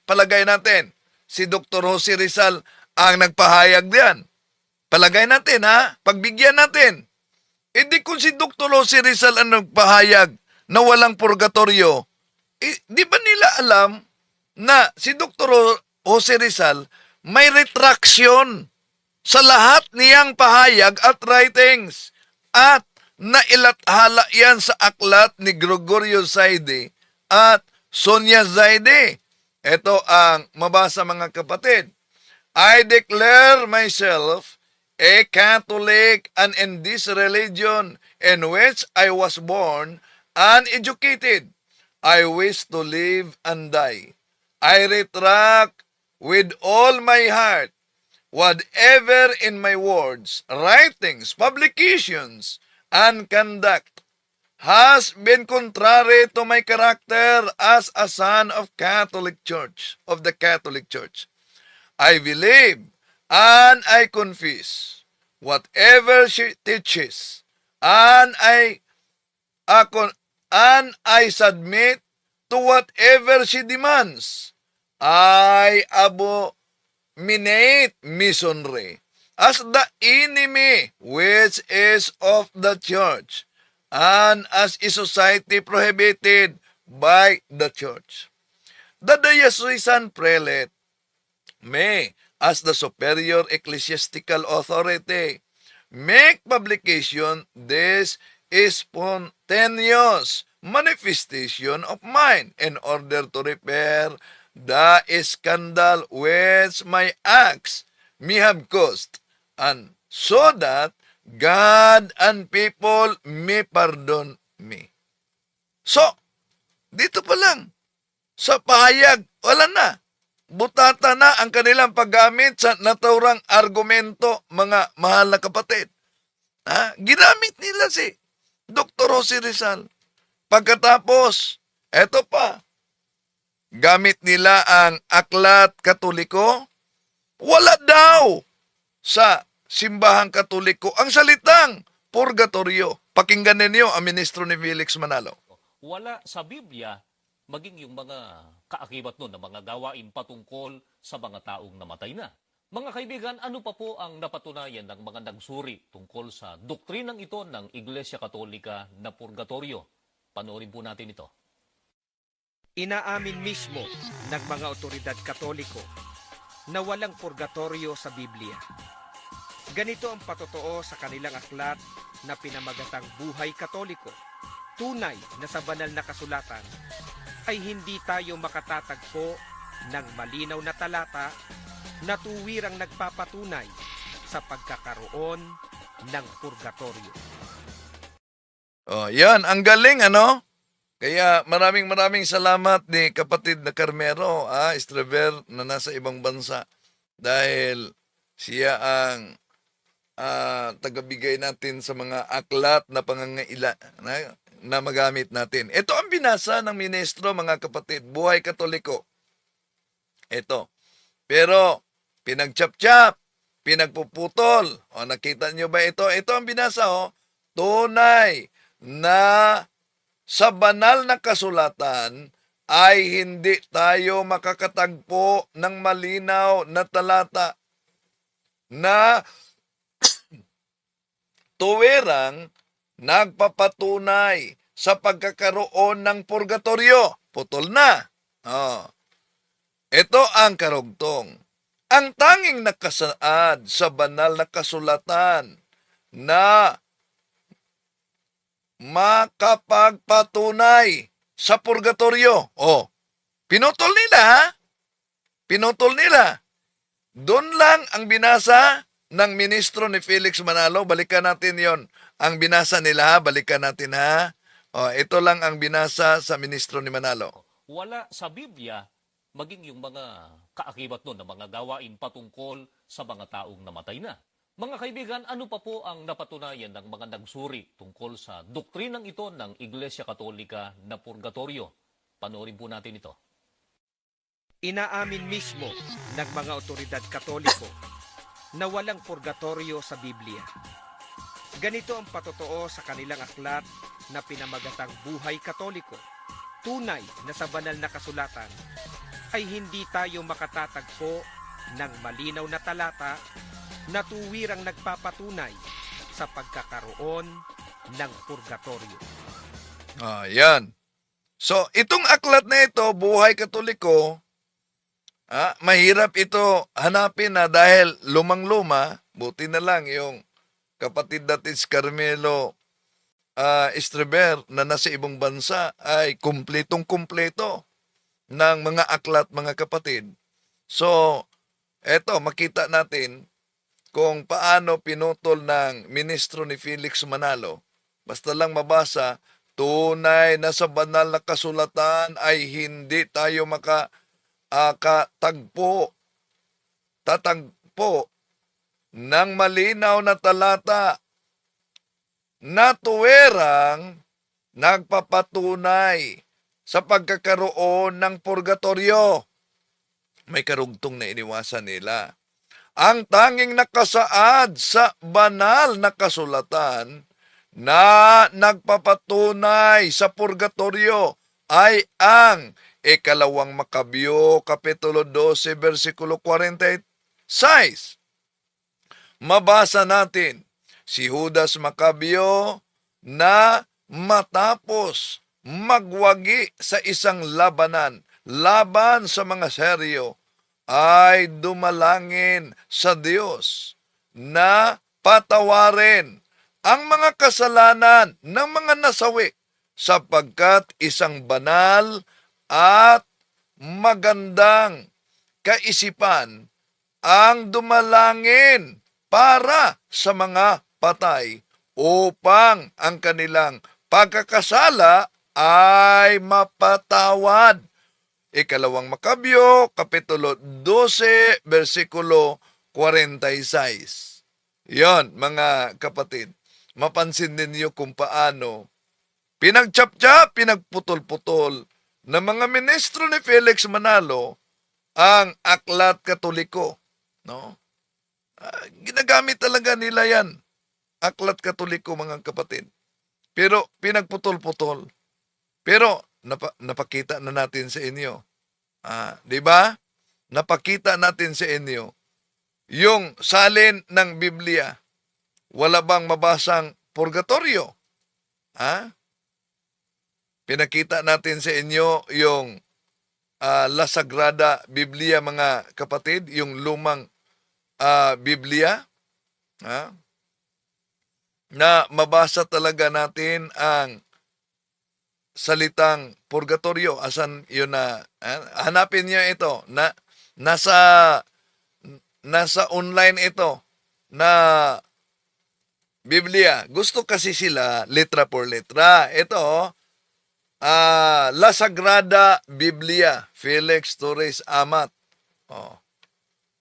Speaker 2: palagay natin, si Dr. Jose Rizal ang nagpahayag diyan. Palagay natin, pagbigyan natin. Di kung si Dr. Jose Rizal ang nagpahayag na walang purgatorio, di ba nila alam na si Dr. Jose Rizal may retraction sa lahat niyang pahayag at writings at nailathala yan sa aklat ni Gregorio Zaide at Sonia Zaide. Ito ang mabasa mga kapatid. I declare myself a Catholic and in this religion in which I was born uneducated, I wish to live and die. I retract with all my heart whatever in my words, writings, publications, and conduct has been contrary to my character as a son of Catholic Church, of the Catholic Church. I believe and I confess whatever she teaches, and I submit to whatever she demands. I abominate missionary as the enemy which is of the church, and as a society prohibited by the church. The diocesan prelate may, as the superior ecclesiastical authority, make publication this spontaneous manifestation of mine in order to repair the scandal which my acts may have caused, and so that God and people may pardon me. So, dito pa lang, sa pahayag, wala na. Butata na ang kanilang paggamit sa naturang argumento, mga mahal na kapatid. Ginamit nila si Dr. Jose Rizal. Pagkatapos, eto pa, gamit nila ang aklat Katoliko. Wala daw sa simbahang Katoliko ang salitang purgatorio. Pakinggan ninyo ang ministro ni Felix Manalo.
Speaker 3: Wala sa Biblia, maging yung mga kaakibat nun na mga gawain patungkol sa mga taong namatay na. Mga kaibigan, ano pa po ang napatunayan ng mga nagsuri tungkol sa doktrinang ito ng Iglesia Katolika na purgatorio? Panoorin po natin ito.
Speaker 6: Inaamin mismo ng mga otoridad Katoliko na walang purgatorio sa Biblia. Ganito ang patotoo sa kanilang aklat na pinamagatang Buhay Katoliko. Tunay na sa banal na kasulatan ay hindi tayo makatatagpo ng malinaw na talata na tuwirang nagpapatunay sa pagkakaroon ng purgatorio.
Speaker 2: Yan, ang galing, ano? Kaya maraming salamat ni kapatid na Carmero, Estrever, na nasa ibang bansa. dahil siya ang tagabigay natin sa mga aklat na na magamit natin. Ito ang binasa ng ministro, mga kapatid, Buhay Katoliko. Ito. Pero, pinagchap-chap, pinagpuputol. O, nakita nyo ba ito? Ito ang binasa, oh. Tunay na sa banal na kasulatan ay hindi tayo makakatagpo ng malinaw na talata na tuwirang nagpapatunay sa pagkakaroon ng purgatorio. Putol na. Oh. Ito ang karugtong. Ang tanging nakasaad sa banal na kasulatan na makapagpatunay sa purgatorio. Oh, pinutol nila, ha? Pinutol nila. Doon lang ang binasa ng ministro ni Felix Manalo. Balikan natin yon. Ang binasa nila, ha? Balikan natin, ha? Oh, ito lang ang binasa sa ministro ni Manalo.
Speaker 3: Wala sa Biblia maging yung mga kaakibat nun na mga gawain patungkol sa mga taong namatay na. Mga kaibigan, ano pa po ang napatunayan ng mga nagsuri tungkol sa doktrinang ito ng Iglesia Katolika na purgatorio? Panoorin po natin ito.
Speaker 6: Inaamin mismo ng mga otoridad Katoliko na walang purgatorio sa Biblia. Ganito ang patotoo sa kanilang aklat na pinamagatang Buhay Katoliko. Tunay na sa banal na kasulatan ay hindi tayo makatatagpo ng malinaw na talata na tuwirang nagpapatunay sa pagkakaroon ng purgatorio.
Speaker 2: Yan. So, itong aklat na ito, Buhay Katoliko, mahirap ito hanapin na dahil lumang-luma. Buti na lang yung kapatid natin si Carmelo Estreber na nasa ibang bansa ay kumpletong-kumpleto ng mga aklat, mga kapatid. So, eto, makita natin kung paano pinutol ng ministro ni Felix Manalo. Basta lang mabasa, tunay na sa banal na kasulatan ay hindi tayo tatagpo ng malinaw na talata na tuwerang nagpapatunay sa pagkakaroon ng purgatorio. May karugtong na iniwasan nila. Ang tanging nakasaad sa banal na kasulatan na nagpapatunay sa purgatorio ay ang ikalawang Makabyo, Kapitulo 12, versikulo 46. Mabasa natin si Judas Makabyo na matapos magwagi sa isang laban sa mga seryo, ay dumalangin sa Diyos na patawarin ang mga kasalanan ng mga nasawi sapagkat isang banal at magandang kaisipan ang dumalangin para sa mga patay upang ang kanilang pagkakasala ay mapatawad. Ikalawang Makabyo, Kapitulo 12, versikulo 46. Yon, mga kapatid. Mapansin ninyo kung paano pinagchap-chap, pinagputol-putol ng mga ministro ni Felix Manalo ang aklat Katoliko. No? Ginagamit talaga nila yan. Aklat Katoliko, mga kapatid. Pero pinagputol-putol. Pero napakita na natin sa inyo. Di ba? Napakita natin sa inyo yung salin ng Biblia. Wala bang mabasang purgatorio? Pinakita natin sa inyo yung La Sagrada Biblia, mga kapatid, yung lumang Biblia. Na mabasa talaga natin ang salitang purgatorio. Asan yun na? Hanapin niyo ito. Nasa online ito na Biblia. Gusto kasi sila letra por letra. Ito, La Sagrada Biblia, Felix Torres Amat.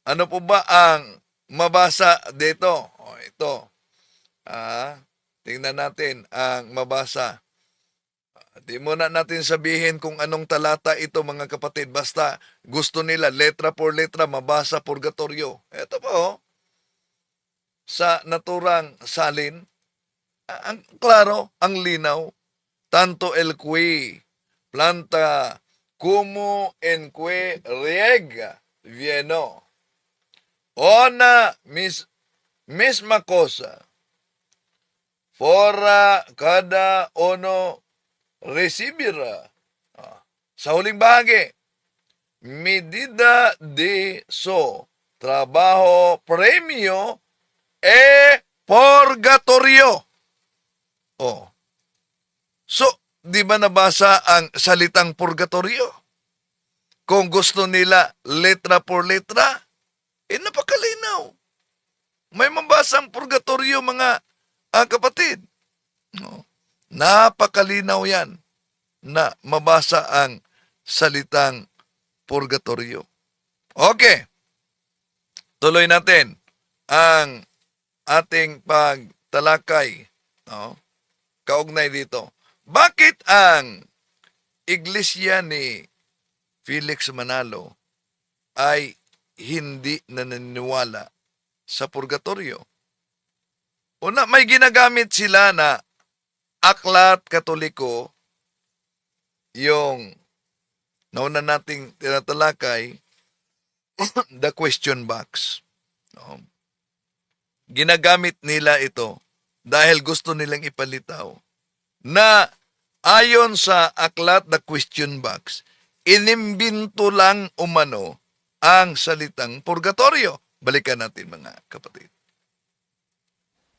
Speaker 2: Ano po ba ang mabasa dito? O, ito. Tingnan natin ang mabasa. Di muna natin sabihin kung anong talata ito, mga kapatid. Basta gusto nila, letra por letra, mabasa purgatorio. Ito po, sa naturang salin, ang klaro, ang linaw. Tanto el qui planta como en que riega vieno. Ona misma cosa. Fora cada uno recibirá. Sa huling bahagi, medida de so trabajo premio e purgatorio. Oh. So, di ba nabasa ang salitang purgatorio? Kung gusto nila letra por letra, napakalinaw. May mabasang purgatorio, mga kapatid. No. Napakalinaw yan na mabasa ang salitang purgatorio. Okay. Tuloy natin ang ating pagtalakay. No? Kaugnay dito. Bakit ang iglesia ni Felix Manalo ay hindi naniniwala sa purgatorio? Una, may ginagamit sila na aklat katoliko, yung nauna nating tinatalakay, the question box. No? Ginagamit nila ito dahil gusto nilang ipalitaw na ayon sa aklat the question box, inimbinto lang umano ang salitang purgatorio. Balikan natin, mga kapatid.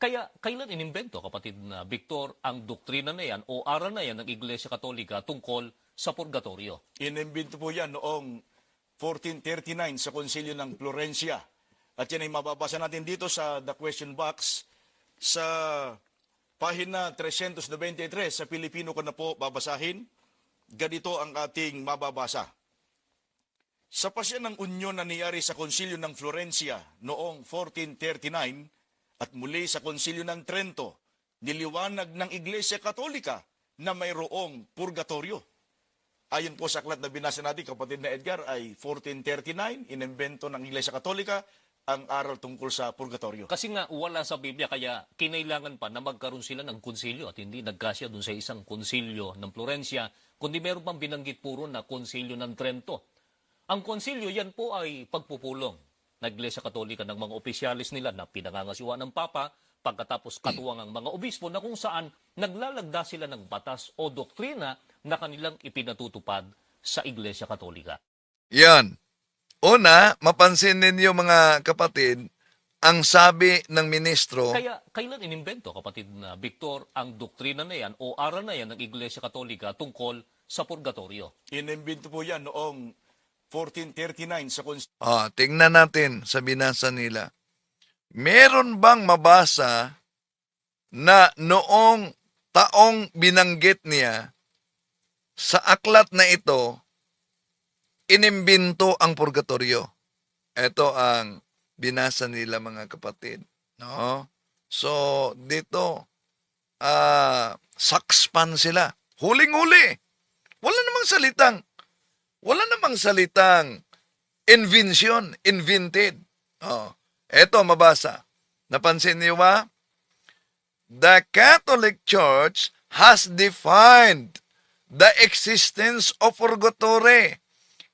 Speaker 3: Kaya kailan inimbento, kapatid na Victor, ang doktrina na yan o aral na yan ng Iglesia Katolika tungkol sa purgatorio?
Speaker 4: Inimbento po yan noong 1439 sa Konsilyo ng Florencia. At yan ay mababasa natin dito sa The Question Box sa pahina 393 sa Pilipino ko na po babasahin. Ganito ang ating mababasa. Sa pasya ng unyon na niyari sa Konsilyo ng Florencia noong 1439 at muli sa Konsilyo ng Trento, niliwanag ng Iglesia Katolika na mayroong purgatorio. Ayon po sa aklat na binasa natin, kapatid na Edgar, ay 1439, inimbento ng Iglesia Katolika ang aral tungkol sa purgatorio.
Speaker 3: Kasi nga wala sa Biblia, kaya kinailangan pa na magkaroon sila ng konsilyo at hindi nagkasya dun sa isang konsilyo ng Florencia, kundi meron pang binanggit puro na konsilyo ng Trento. Ang konsilyo, yan po ay pagpupulong na Iglesia Katolika ng mga opisyalis nila na pinangangasiwa ng Papa, pagkatapos katuwang ang mga obispo na kung saan naglalagda sila ng batas o doktrina na kanilang ipinatutupad sa Iglesia Katolika.
Speaker 2: Yan. Una, mapansin ninyo, mga kapatid, ang sabi ng ministro,
Speaker 3: Kaya kailan inimbento, kapatid na Victor, ang doktrina na yan o aral na yan ng Iglesia Katolika tungkol sa purgatorio?
Speaker 4: Inimbento po yan noong 1439 sa Konsilyo.
Speaker 2: tingnan natin sa binasa nila. Meron bang mabasa na noong taong binanggit niya sa aklat na ito, inimbinto ang purgatorio? Ito ang binasa nila, mga kapatid. No? So, dito, sakspan sila. Huling-huli. Wala namang salitang invention, invented. Ito, mabasa. Napansin niyo ba? The Catholic Church has defined the existence of purgatory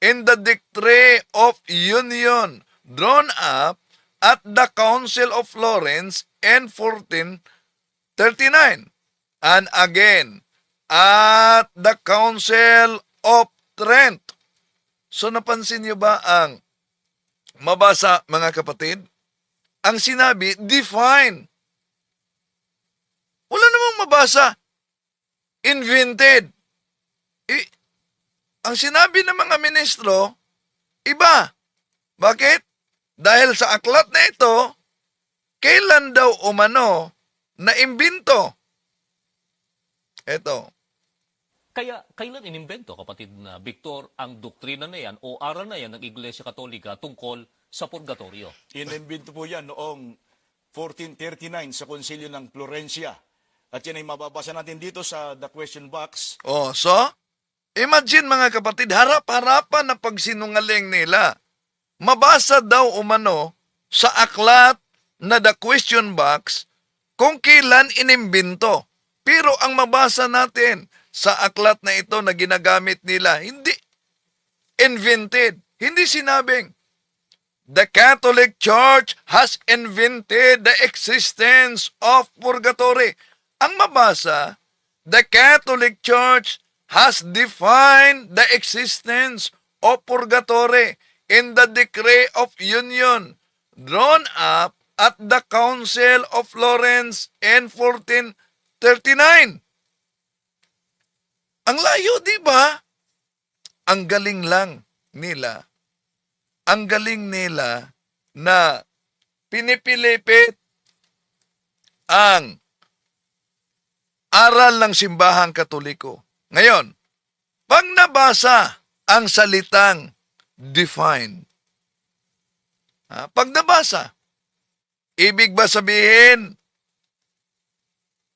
Speaker 2: in the Decree of Union drawn up at the Council of Florence in 1439 and again at the Council of Trent. So napansin niyo ba ang mabasa, mga kapatid? Ang sinabi, define. Wala namang mabasa. Invented. Ang sinabi ng mga ministro, iba. Bakit? Dahil sa aklat na ito, kailan daw umano na imbento? Ito.
Speaker 3: Kaya kailan inimbento, kapatid na Victor, ang doktrina na yan o aral na yan ng Iglesia Katolika tungkol sa purgatorio.
Speaker 4: Inimbento po yan noong 1439 sa konsilyo ng Florencia. At yan ay mababasa natin dito sa the question box.
Speaker 2: Oh, so, imagine mga kapatid, harap-harapan na pagsinungaling nila. Mabasa daw umano sa aklat na the question box kung kailan inimbento. Pero ang mabasa natin sa aklat na ito na ginagamit nila, hindi invented. Hindi sinabing, the Catholic Church has invented the existence of purgatory. Ang mabasa, the Catholic Church has defined the existence of purgatory in the Decree of Union drawn up at the Council of Florence in 1439. Ang layo, di ba? Ang galing lang nila. Ang galing nila na pinipilipit ang aral ng simbahang Katoliko. Ngayon, pag nabasa ang salitang define, pag nabasa, ibig ba sabihin,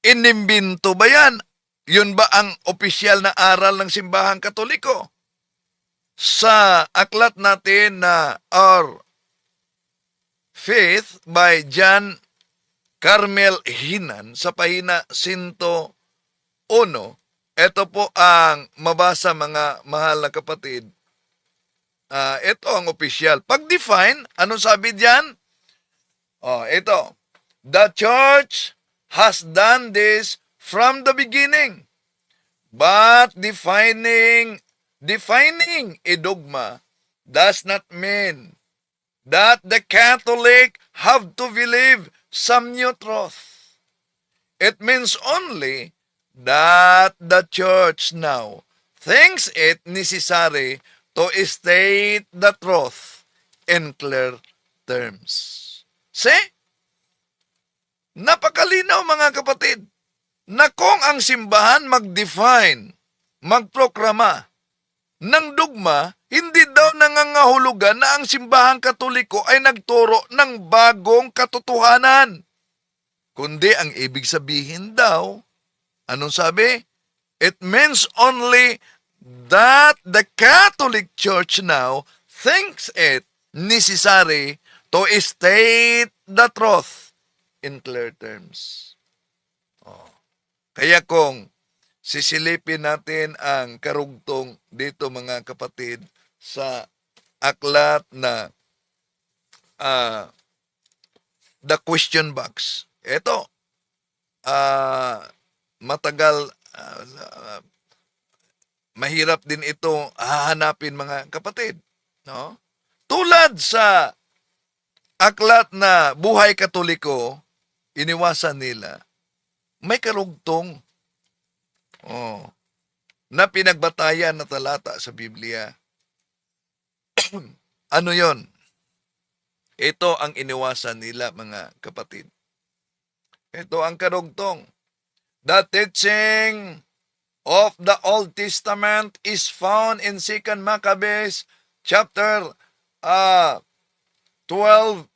Speaker 2: inimbento ba yan? Yun ba ang opisyal na aral ng simbahang Katoliko? Sa aklat natin na Our Faith by John Carmel Hinan sa pahina 101, ito po ang mabasa mga mahal na kapatid. Ito ang opisyal. Pag-define, ano sabi diyan? Ito. The church has done this from the beginning. But defining a dogma does not mean that the Catholic have to believe some new truth. It means only that the church now thinks it necessary to state the truth in clear terms. See? Napakalinaw mga kapatid na kung ang simbahan mag-define, magprograma ng dogma, hindi daw nangangahulugan na ang simbahang Katoliko ay nagturo ng bagong katotohanan. Kundi ang ibig sabihin daw, anong sabi? It means only that the Catholic Church now thinks it necessary to state the truth in clear terms. Kaya kung sisilipin natin ang karugtong dito mga kapatid sa aklat na the question box. Ito, matagal, mahirap din ito hahanapin mga kapatid. No? Tulad sa aklat na Buhay Katoliko, iniwasan nila, may karugtong na pinagbatayan na talata sa Biblia. Ano yon? Ito ang iniwasan nila mga kapatid. Ito ang karugtong. The teaching of the Old Testament is found in 2 Maccabees chapter 12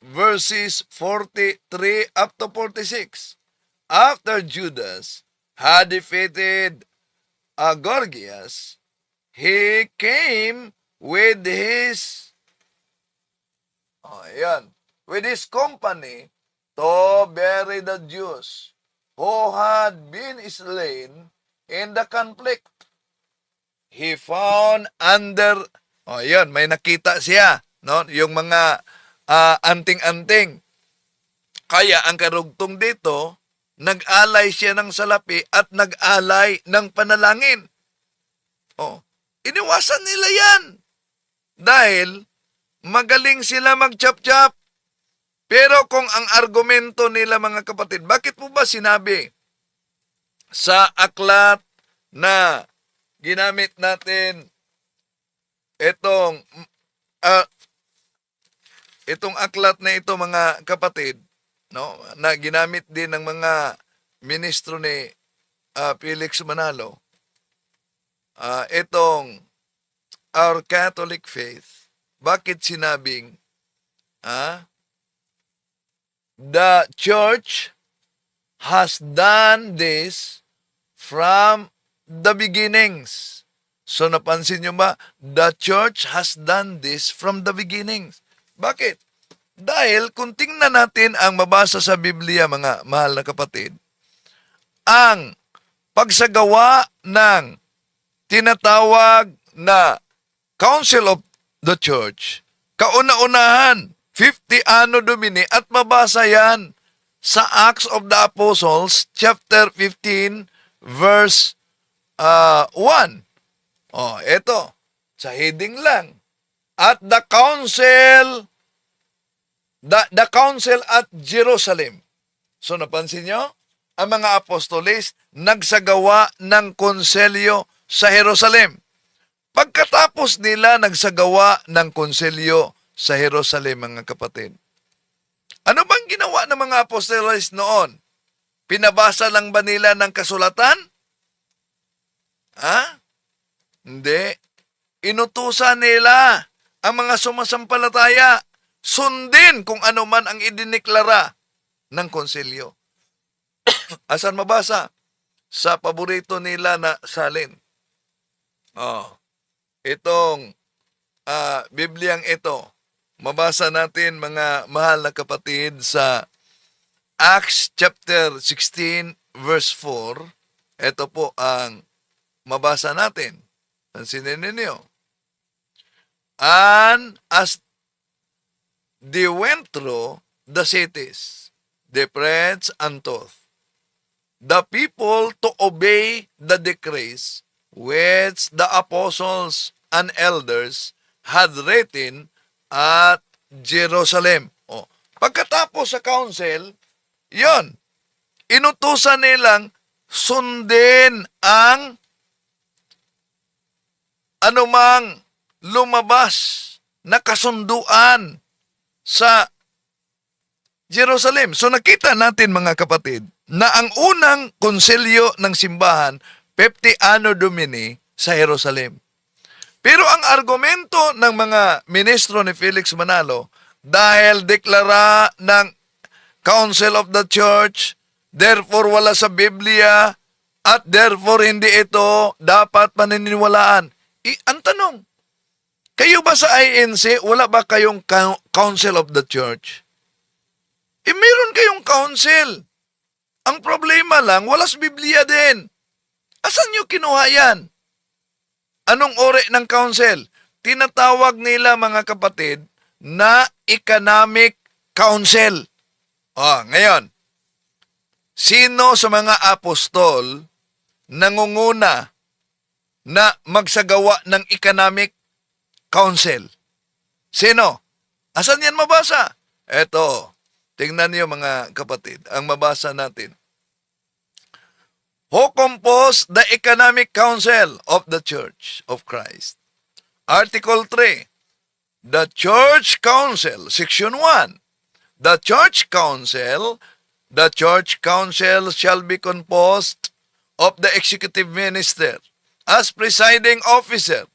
Speaker 2: verses 43 up to 46. After Judas had defeated Gorgias, he came with his company to bury the Jews who had been slain in the conflict. He found under may nakita siya, no? Yung mga anting-anting. Kaya ang karugtong dito, nag-alay siya ng salapi at nag-alay ng panalangin. Iniwasan nila yan. Dahil magaling sila mag-chap-chap. Pero kung ang argumento nila mga kapatid, bakit po ba sinabi sa aklat na ginamit natin itong aklat na ito mga kapatid, no, na ginamit din ng mga ministro ni Felix Manalo, itong Our Catholic Faith, bakit sinabing The church has done this from the beginnings. So napansin nyo ba? The church has done this from the beginnings. Bakit? Dahil kung tingnan natin ang mabasa sa Biblia, mga mahal na kapatid, ang pagsagawa ng tinatawag na Council of the Church, kauna-unahan, 50 Anno Domini, at mabasa yan sa Acts of the Apostles, chapter 15, verse 1. Eto, sa heading lang. At the council at Jerusalem. So napansin nyo? Ang mga apostolis nagsagawa ng konselyo sa Jerusalem. Pagkatapos nila nagsagawa ng konselyo sa Jerusalem, mga kapatid, ano bang ginawa ng mga apostolis noon? Pinabasa lang ba nila ng kasulatan? Hindi. Inutusan nila ang mga sumasampalataya sundin kung ano man ang idiniklara ng konselyo. Asan mabasa? Sa paborito nila na salin. Itong Bibliang ito, mabasa natin, mga mahal na kapatid, sa Acts chapter 16 verse 4. Ito po ang mabasa natin. Pansinin ninyo. And as they went through the cities, they preached and taught the people to obey the decrees which the apostles and elders had written at Jerusalem. Pagkatapos sa council, yon, inutusan nilang sundin ang anumang lumabas na kasunduan sa Jerusalem. So nakita natin, mga kapatid, na ang unang konselyo ng simbahan, 50 Anno Domini, sa Jerusalem. Pero ang argumento ng mga ministro ni Felix Manalo, dahil deklara ng Council of the Church, therefore wala sa Biblia, at therefore hindi ito dapat paniniwalaan. Ang tanong, kayo ba sa INC, wala ba kayong Council of the Church? Meron kayong council. Ang problema lang, wala sa Biblia din. Asan nyo kinuha yan? Anong uri ng council? Tinatawag nila, mga kapatid, na economic council. Ngayon, sino sa mga apostol nangunguna na magsagawa ng economic council? Sino? Asan yan mabasa? Eto, tingnan niyo, mga kapatid, ang mabasa natin. Who composed the Economic Council of the Church of Christ? Article 3. The Church Council, Section 1. The Church Council shall be composed of the executive minister as presiding officer,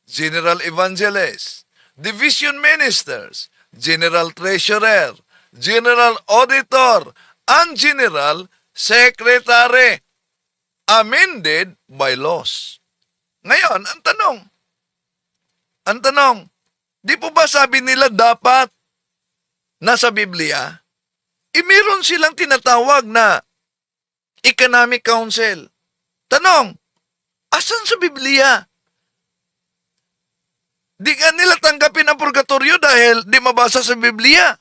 Speaker 2: general evangelist, division ministers, general treasurer, general auditor, and general secretary, amended by laws. Ngayon, ang tanong, di po ba sabi nila dapat nasa Biblia? Meron silang tinatawag na Economic Council. Tanong, asan sa Biblia? Di nga nila tanggapin ang purgatorio dahil di mabasa sa Biblia.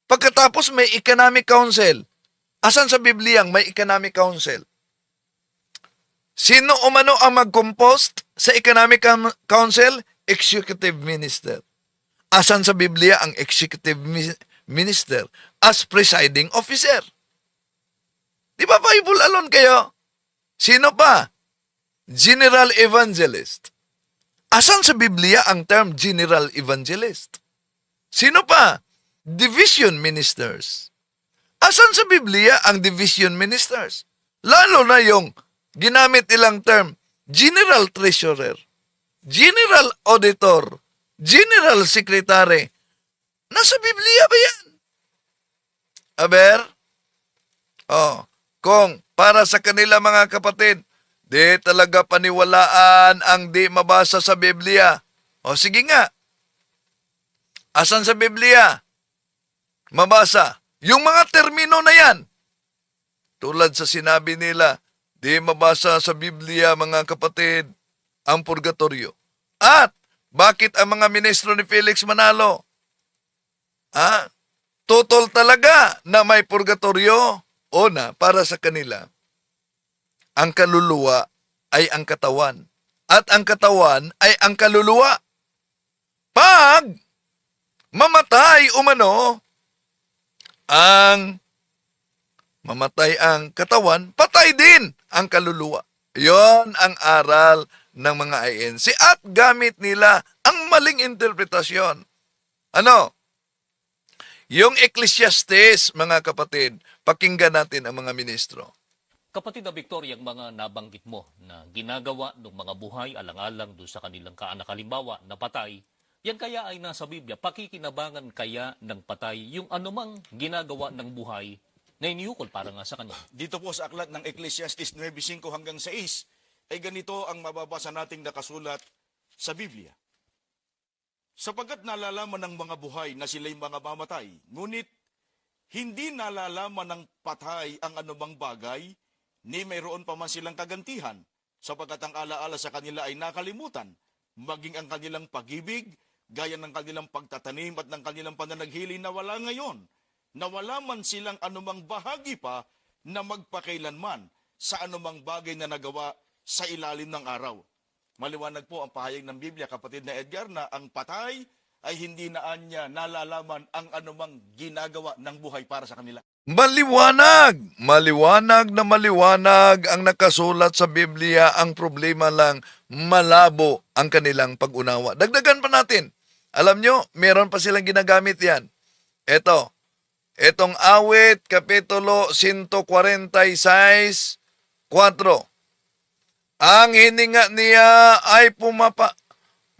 Speaker 2: Pagkatapos may Economic Council. Asan sa Biblia may Economic Council? Sino umano ang mag-compost sa Economic Council? Executive Minister. Asan sa Biblia ang Executive Minister as presiding officer? Di ba Bible alone kayo? Sino pa? General Evangelist. Asan sa Biblia ang term General Evangelist? Sino pa? Division Ministers. Asan sa Biblia ang Division Ministers? Lalo na yung ginamit nilang term, General Treasurer, General Auditor, General Secretary. Nasa Biblia ba yan? Aber? Oh, kung para sa kanila mga kapatid, di talaga paniwalaan ang di mabasa sa Biblia. O sige nga, asan sa Biblia? Mabasa. Yung mga termino na yan, tulad sa sinabi nila, di mabasa sa Biblia mga kapatid, ang purgatorio. At bakit ang mga ministro ni Felix Manalo? Tutol talaga na may purgatorio. Una, para sa kanila, ang kaluluwa ay ang katawan. At ang katawan ay ang kaluluwa. Pag mamatay ang katawan, patay din ang kaluluwa. Yon ang aral ng mga INC at gamit nila ang maling interpretasyon. Ano? Yung Ecclesiastes, mga kapatid, pakinggan natin ang mga ministro.
Speaker 3: Kapatid na Victoria, ang mga nabanggit mo na ginagawa ng mga buhay alang-alang doon sa kanilang kaanak, halimbawa na patay, yan kaya ay nasa Biblia. Pakikinabangan kaya ng patay yung anumang ginagawa ng buhay na iniukol para nga sa kanya.
Speaker 4: Dito po sa aklat ng Ecclesiastes 9:5 hanggang 6, ay ganito ang mababasa nating nakasulat sa Biblia. Sapagkat nalalaman ng mga buhay na sila'y mga mamatay, ngunit hindi nalalaman ng patay ang anumang bagay, ni mayroon pa man silang kagantihan, sapagkat ang alaala sa kanila ay nakalimutan, maging ang kanilang pag-ibig, gaya ng kanilang pagtatanim at ng kanilang pananaghili na wala ngayon, na wala man silang anumang bahagi pa na magpakailanman sa anumang bagay na nagawa sa ilalim ng araw. Maliwanag po ang pahayag ng Biblia, kapatid na Edgar, na ang patay ay hindi naan niya nalalaman ang anumang ginagawa ng buhay para sa kanila.
Speaker 2: Maliwanag! Maliwanag na maliwanag ang nakasulat sa Biblia. Ang problema lang, malabo ang kanilang pag-unawa. Dagdagan pa natin. Alam nyo, meron pa silang ginagamit yan. Etong awit, kapitulo 146, 4. Ang hininga niya ay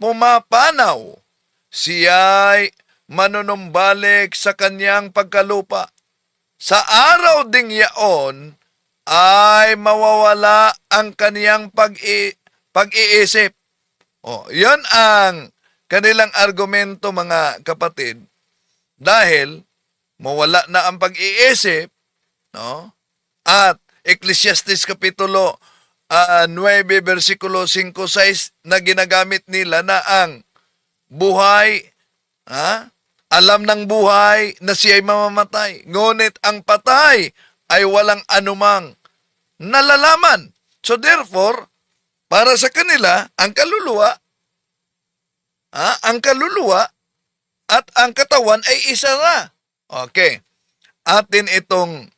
Speaker 2: pumapanaw. Siya'y manunumbalik sa kanyang pagkalupa. Sa araw ding yaon ay mawawala ang kaniyang pag-iisip. Yan ang kanilang argumento, mga kapatid. Dahil mawala na ang pag-iisip, no? At Ecclesiastes kapitulo 9, versikulo 5-6 na ginagamit nila na ang buhay, alam ng buhay na siya'y mamamatay. Ngunit ang patay ay walang anumang nalalaman. So therefore, para sa kanila, ang kaluluwa at ang katawan ay isa na. Okay. Atin itong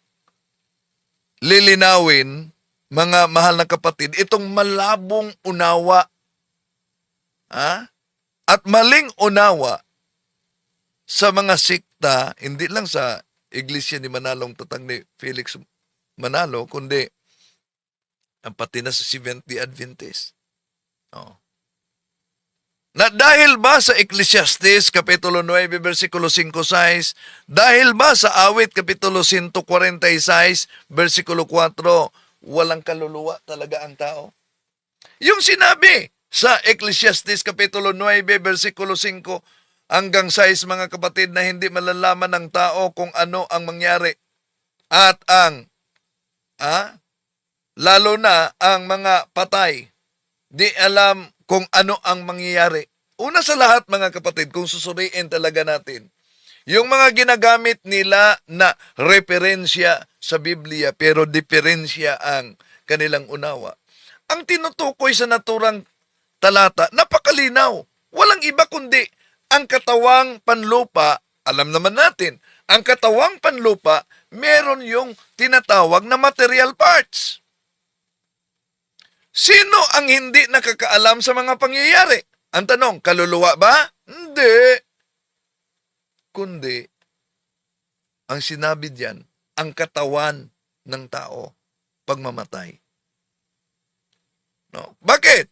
Speaker 2: lilinawin, mga mahal na kapatid, itong malabong unawa at maling unawa sa mga sikta, hindi lang sa Iglesia ni Manalong tatang ni Felix Manalo, kundi ang pati na sa Seventh-day Adventist. Na dahil ba sa Ecclesiastes kapitulo 9 versikulo 5-6, dahil ba sa awit kapitulo 146 versikulo 4, walang kaluluwa talaga ang tao? Yung sinabi sa Ecclesiastes kapitulo 9 versikulo 5 hanggang 6, mga kapatid, na hindi malalaman ng tao kung ano ang mangyari at ang lalo na ang mga patay, di alam kung ano ang mangyayari. Una sa lahat, mga kapatid, kung susuriin talaga natin, yung mga ginagamit nila na referensya sa Biblia, pero diferensya ang kanilang unawa. Ang tinutukoy sa naturang talata, napakalinaw. Walang iba kundi ang katawang panlupa. Alam naman natin, ang katawang panlupa, meron yung tinatawag na material parts. Sino ang hindi nakakaalam sa mga pangyayari? Ang tanong, kaluluwa ba? Hindi. Kundi, ang sinabi diyan, ang katawan ng tao pagmamatay. No? Bakit?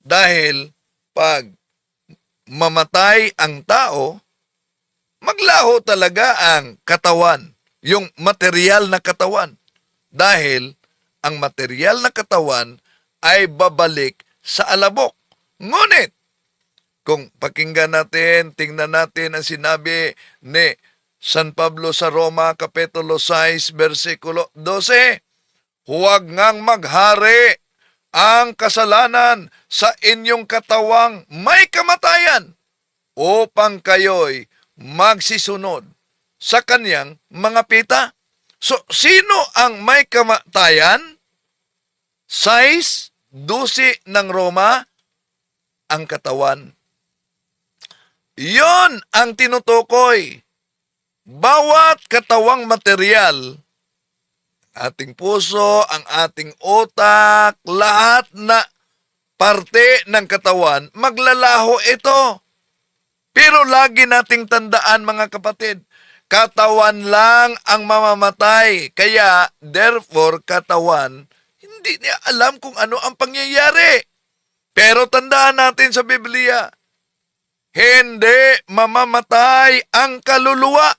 Speaker 2: Dahil pag mamatay ang tao, maglaho talaga ang katawan, yung material na katawan. Dahil ang material na katawan ay babalik sa alabok. Ngunit, kung pakinggan natin, tingnan natin ang sinabi ni San Pablo sa Roma, Kapitulo 6, versikulo 12, huwag ngang maghari ang kasalanan sa inyong katawang may kamatayan upang kayo'y magsisunod sa kanyang mga pita. So, sino ang may kamatayan? 6:12 ng Roma, ang katawan. Yon ang tinutukoy. Bawat katawang material, ating puso, ang ating utak, lahat na parte ng katawan, maglalaho ito. Pero lagi nating tandaan, mga kapatid, katawan lang ang mamamatay. Kaya, therefore, katawan, hindi niya alam kung ano ang pangyayari. Pero tandaan natin sa Biblia, hindi mamamatay ang kaluluwa.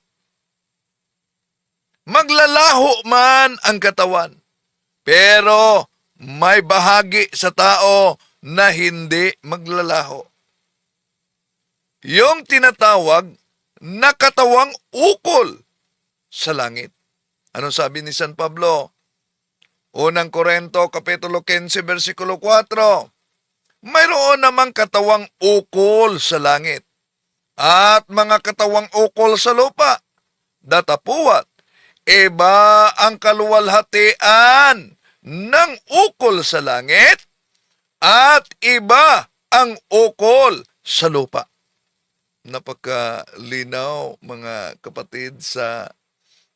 Speaker 2: Maglalaho man ang katawan, pero may bahagi sa tao na hindi maglalaho. Yung tinatawag na katawang ukol sa langit. Ano sabi ni San Pablo? Unang Korinto, Kapitulo 15, versikulo 4. Mayroon namang katawang ukol sa langit at mga katawang ukol sa lupa. Datapuwat, iba ang kaluwalhatian ng ukol sa langit at iba ang ukol sa lupa. Napakalinaw, mga kapatid, sa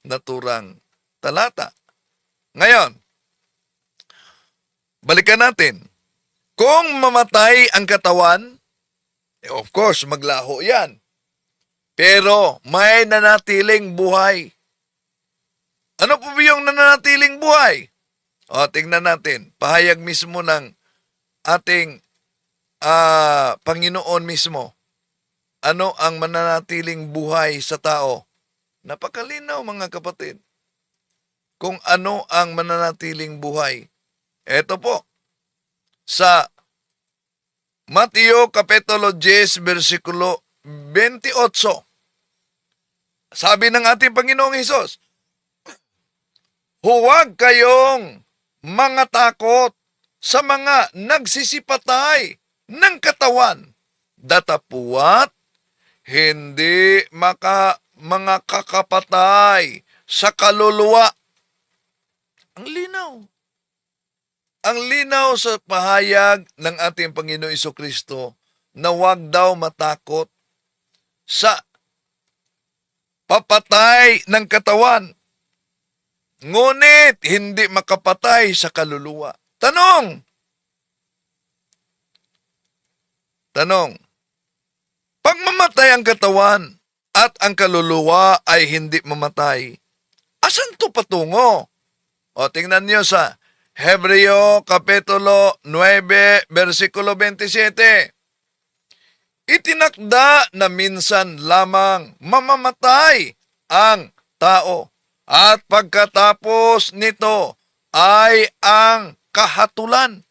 Speaker 2: naturang talata. Ngayon, balikan natin. Kung mamatay ang katawan, of course, maglaho yan. Pero may nanatiling buhay. Ano po ba yung nananatiling buhay? O, tingnan natin. Pahayag mismo ng ating Panginoon mismo. Ano ang mananatiling buhay sa tao? Napakalinaw, mga kapatid. Kung ano ang mananatiling buhay. Ito po. Sa Mateo Kapitulo 10, versikulo 28. Sabi ng ating Panginoong Hesus, huwag kayong mga takot sa mga nagsisipatay ng katawan, datapuat hindi mga kakapatay sa kaluluwa. Ang linaw. Ang linaw sa pahayag ng ating Panginoong Jesucristo na huwag daw matakot sa papatay ng katawan, ngunit hindi makapatay sa kaluluwa. Tanong, pag mamatay ang katawan at ang kaluluwa ay hindi mamatay, asan to patungo? O, tingnan niyo sa Hebreo Kapitulo 9, versikulo 27. Itinakda na minsan lamang mamamatay ang tao at pagkatapos nito ay ang kahatulan.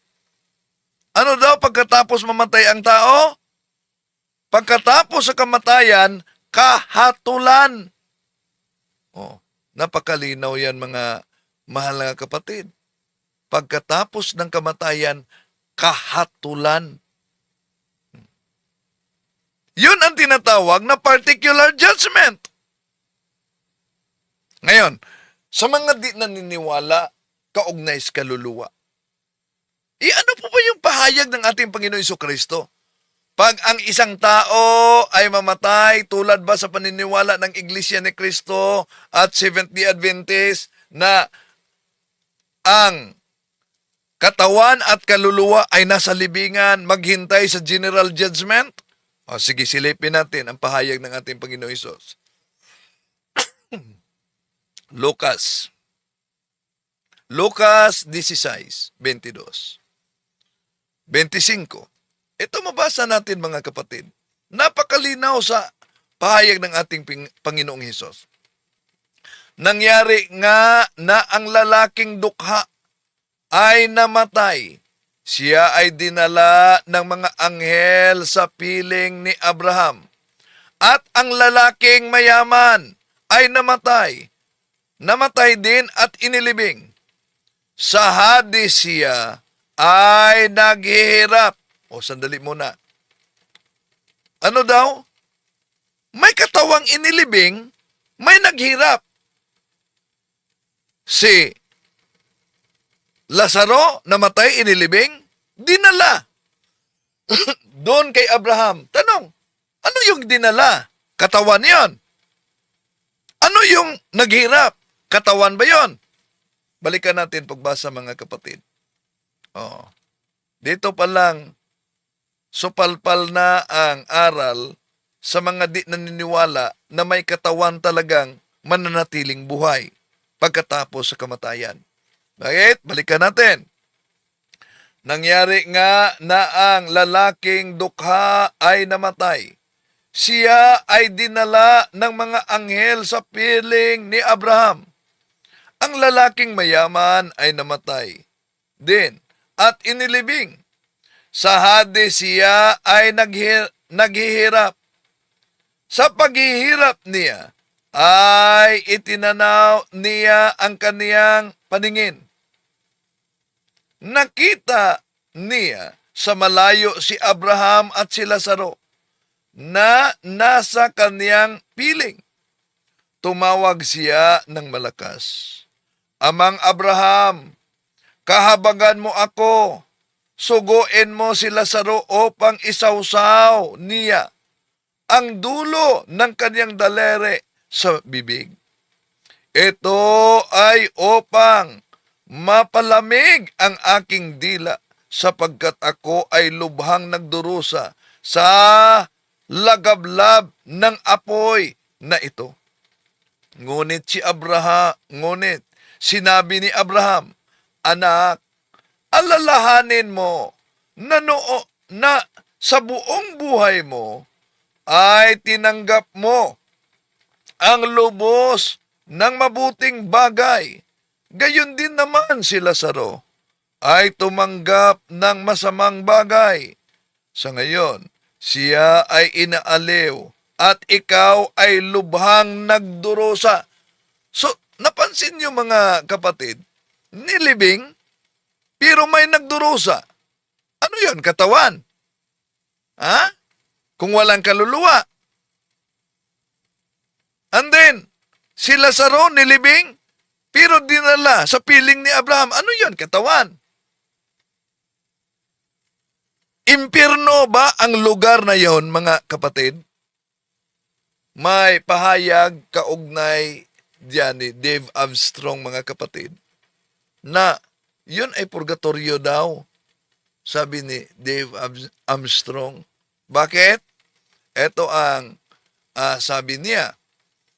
Speaker 2: Ano daw pagkatapos mamatay ang tao? Pagkatapos sa kamatayan, kahatulan. Oh, napakalinaw yan, mga mahal na kapatid. Pagkatapos ng kamatayan, kahatulan. Yun ang tinatawag na particular judgment. Ngayon, sa mga di naniniwala, kaugnay sa kaluluwa. Ano po ba yung pahayag ng ating Panginoon Jesucristo? Pag ang isang tao ay mamatay, tulad ba sa paniniwala ng Iglesia ni Cristo at Seventh-day Adventist na ang katawan at kaluluwa ay nasa libingan, maghintay sa general judgment? O sige, silipin natin ang pahayag ng ating Panginoon Hesus. Lucas 16:22. 25. Ito mabasa natin, mga kapatid. Napakalinaw sa pahayag ng ating Panginoong Hesus. Nangyari nga na ang lalaking dukha ay namatay. Siya ay dinala ng mga anghel sa piling ni Abraham. At ang lalaking mayaman ay namatay. Namatay din at inilibing. Sa Hades siya ay naghihirap. O, sandali muna. Ano daw? May katawang inilibing, may naghirap. Si Lazaro, namatay, inilibing, dinala. Doon kay Abraham. Tanong, ano yung dinala? Katawan yon. Ano yung naghirap? Katawan ba yon? Balikan natin pagbasa, mga kapatid. Oh. Dito pa lang, supalpal na ang aral sa mga di naniniwala na may katawan talagang mananatiling buhay pagkatapos sa kamatayan. Bakit? Balikan natin. Nangyari nga na ang lalaking dukha ay namatay. Siya ay dinala ng mga anghel sa piling ni Abraham. Ang lalaking mayaman ay namatay din at inilibing. Sa Hades siya ay naghihirap. Sa paghihirap niya ay itinanaw niya ang kaniyang paningin. Nakita niya sa malayo si Abraham at si Lazaro na nasa kaniyang piling. Tumawag siya ng malakas. Amang Abraham, kahabagan mo ako. Suguin mo si Lazaro upang isawsaw niya ang dulo ng kaniyang dalere sa bibig. Ito ay upang mapalamig ang aking dila sapagkat ako ay lubhang nagdurusa sa lagablab ng apoy na ito. Ngunit sinabi ni Abraham, anak, alalahanin mo na sa buong buhay mo ay tinanggap mo ang lubos ng mabuting bagay. Gayon din naman si Lazaro ay tumanggap ng masamang bagay. Sa ngayon, siya ay inaaliw at ikaw ay lubhang nagdurusa. So, napansin niyo mga kapatid, nilibing, pero may nagdurusa. Ano yon? Katawan? Ha? Kung walang kaluluwa. And then, si Lazaro nilibing, pero dinala sa piling ni Abraham. Ano yon? Katawan. Impyerno ba ang lugar na yon, mga kapatid? May pahayag kaugnay diyan ni Dave Armstrong, mga kapatid, na yun ay purgatorio daw, sabi ni Dave Armstrong. Bakit? Ito ang sabi niya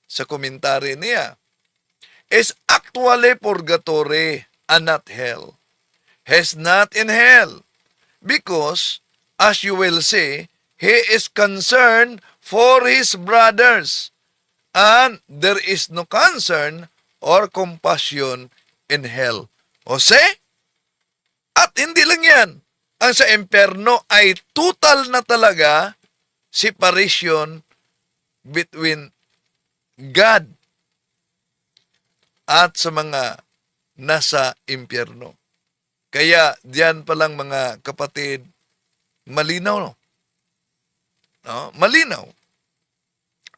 Speaker 2: sa komentary niya. Is actually purgatory and not hell. He's not in hell. Because, as you will see, he is concerned for his brothers. And there is no concern or compassion in hell. O se? At hindi lang yan. Ang sa impyerno ay total na talaga separation between God at sa mga nasa impyerno. Kaya diyan pa lang, mga kapatid, malinaw, no? Malinaw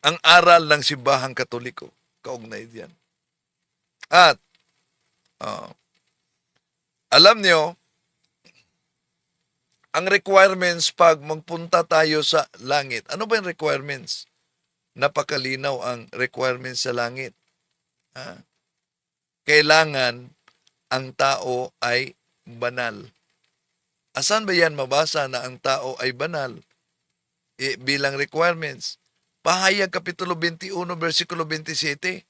Speaker 2: ang aral ng Simbahang Katoliko kaugnay diyan. At alam niyo, ang requirements pag magpunta tayo sa langit. Ano ba yung requirements? Napakalinaw ang requirements sa langit. Kailangan ang tao ay banal. Asan ba yan mabasa na ang tao ay banal? Bilang requirements. Pahayag Kapitulo 21, versikulo 27.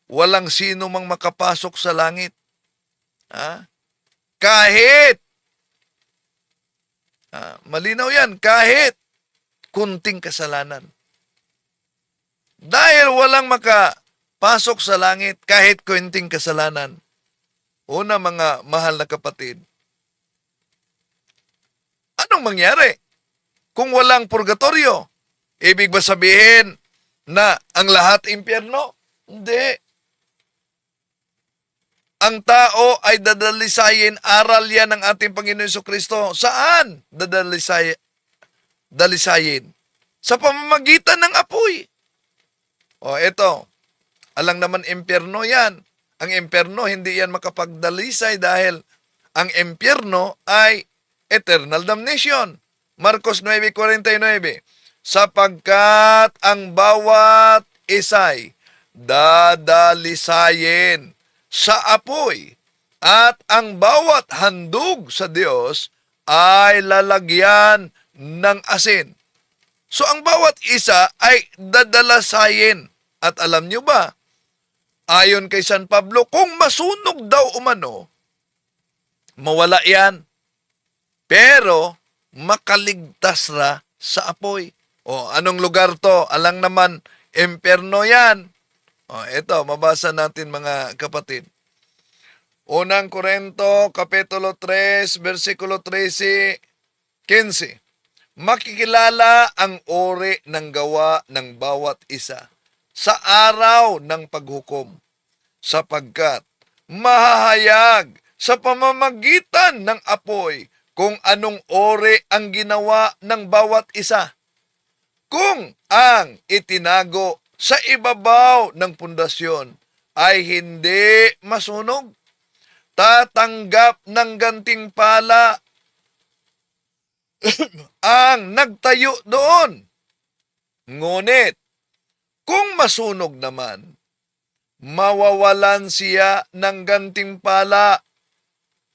Speaker 2: Walang sino mang makapasok sa langit. Kahit, malinaw yan, kahit kunting kasalanan. Dahil walang makapasok sa langit kahit kunting kasalanan. Una, mga mahal na kapatid, anong mangyari kung walang purgatorio? Ibig ba sabihin na ang lahat impyerno? Hindi. Ang tao ay dadalisayin, aral yan ng ating Panginoon Jesucristo. Saan dalisayin? Sa pamamagitan ng apoy. O eto, alang naman impyerno yan. Ang impyerno, hindi yan makapagdalisay dahil ang impyerno ay eternal damnation. Marcos 9:49, sapagkat ang bawat isay dadalisayin sa apoy at ang bawat handog sa Diyos ay lalagyan ng asin. So ang bawat isa ay dadalasayin. At alam nyo ba, ayon kay San Pablo, kung masunog daw umano, mawala yan. Pero makaligtas ra sa apoy. O anong lugar to? Alang naman, impyerno yan. O ito, mabasa natin mga kapatid. Unang Korinto, Kapitulo 3, versikulo 13, 15. Makikilala ang uri ng gawa ng bawat isa sa araw ng paghukom, sapagkat mahahayag sa pamamagitan ng apoy kung anong uri ang ginawa ng bawat isa. Kung ang itinago sa ibabaw ng pundasyon ay hindi masunog, tatanggap ng gantimpala ang nagtayo doon. Ngunit, kung masunog naman, mawawalan siya ng gantimpala.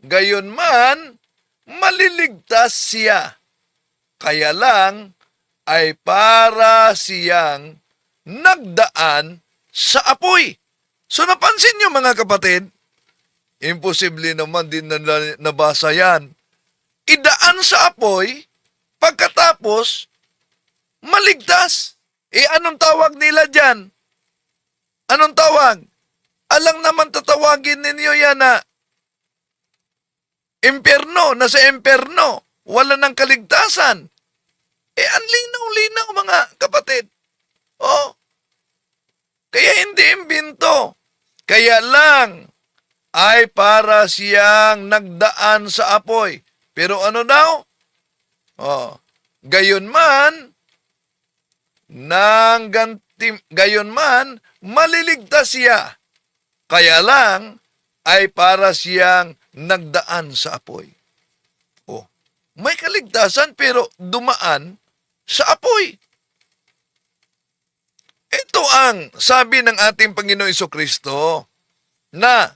Speaker 2: Gayon man, maliligtas siya. Kaya lang ay para siyang nagdaan sa apoy. So napansin niyo mga kapatid, imposible naman din na nabasa yan. Idaan sa apoy, pagkatapos, maligtas. Anong tawag nila dyan? Anong tawag? Alang naman tatawagin ninyo yan na impyerno, nasa impyerno, wala ng kaligtasan. Ang linaw-linaw mga kapatid. Oh, kaya hindi imbento. Kaya lang ay para siyang nagdaan sa apoy. Pero ano daw? Oh, gayon man, maliligtas siya. Kaya lang ay para siyang nagdaan sa apoy. Oh, may kaligtasan pero dumaan sa apoy. Ito ang sabi ng ating Panginoon Jesucristo na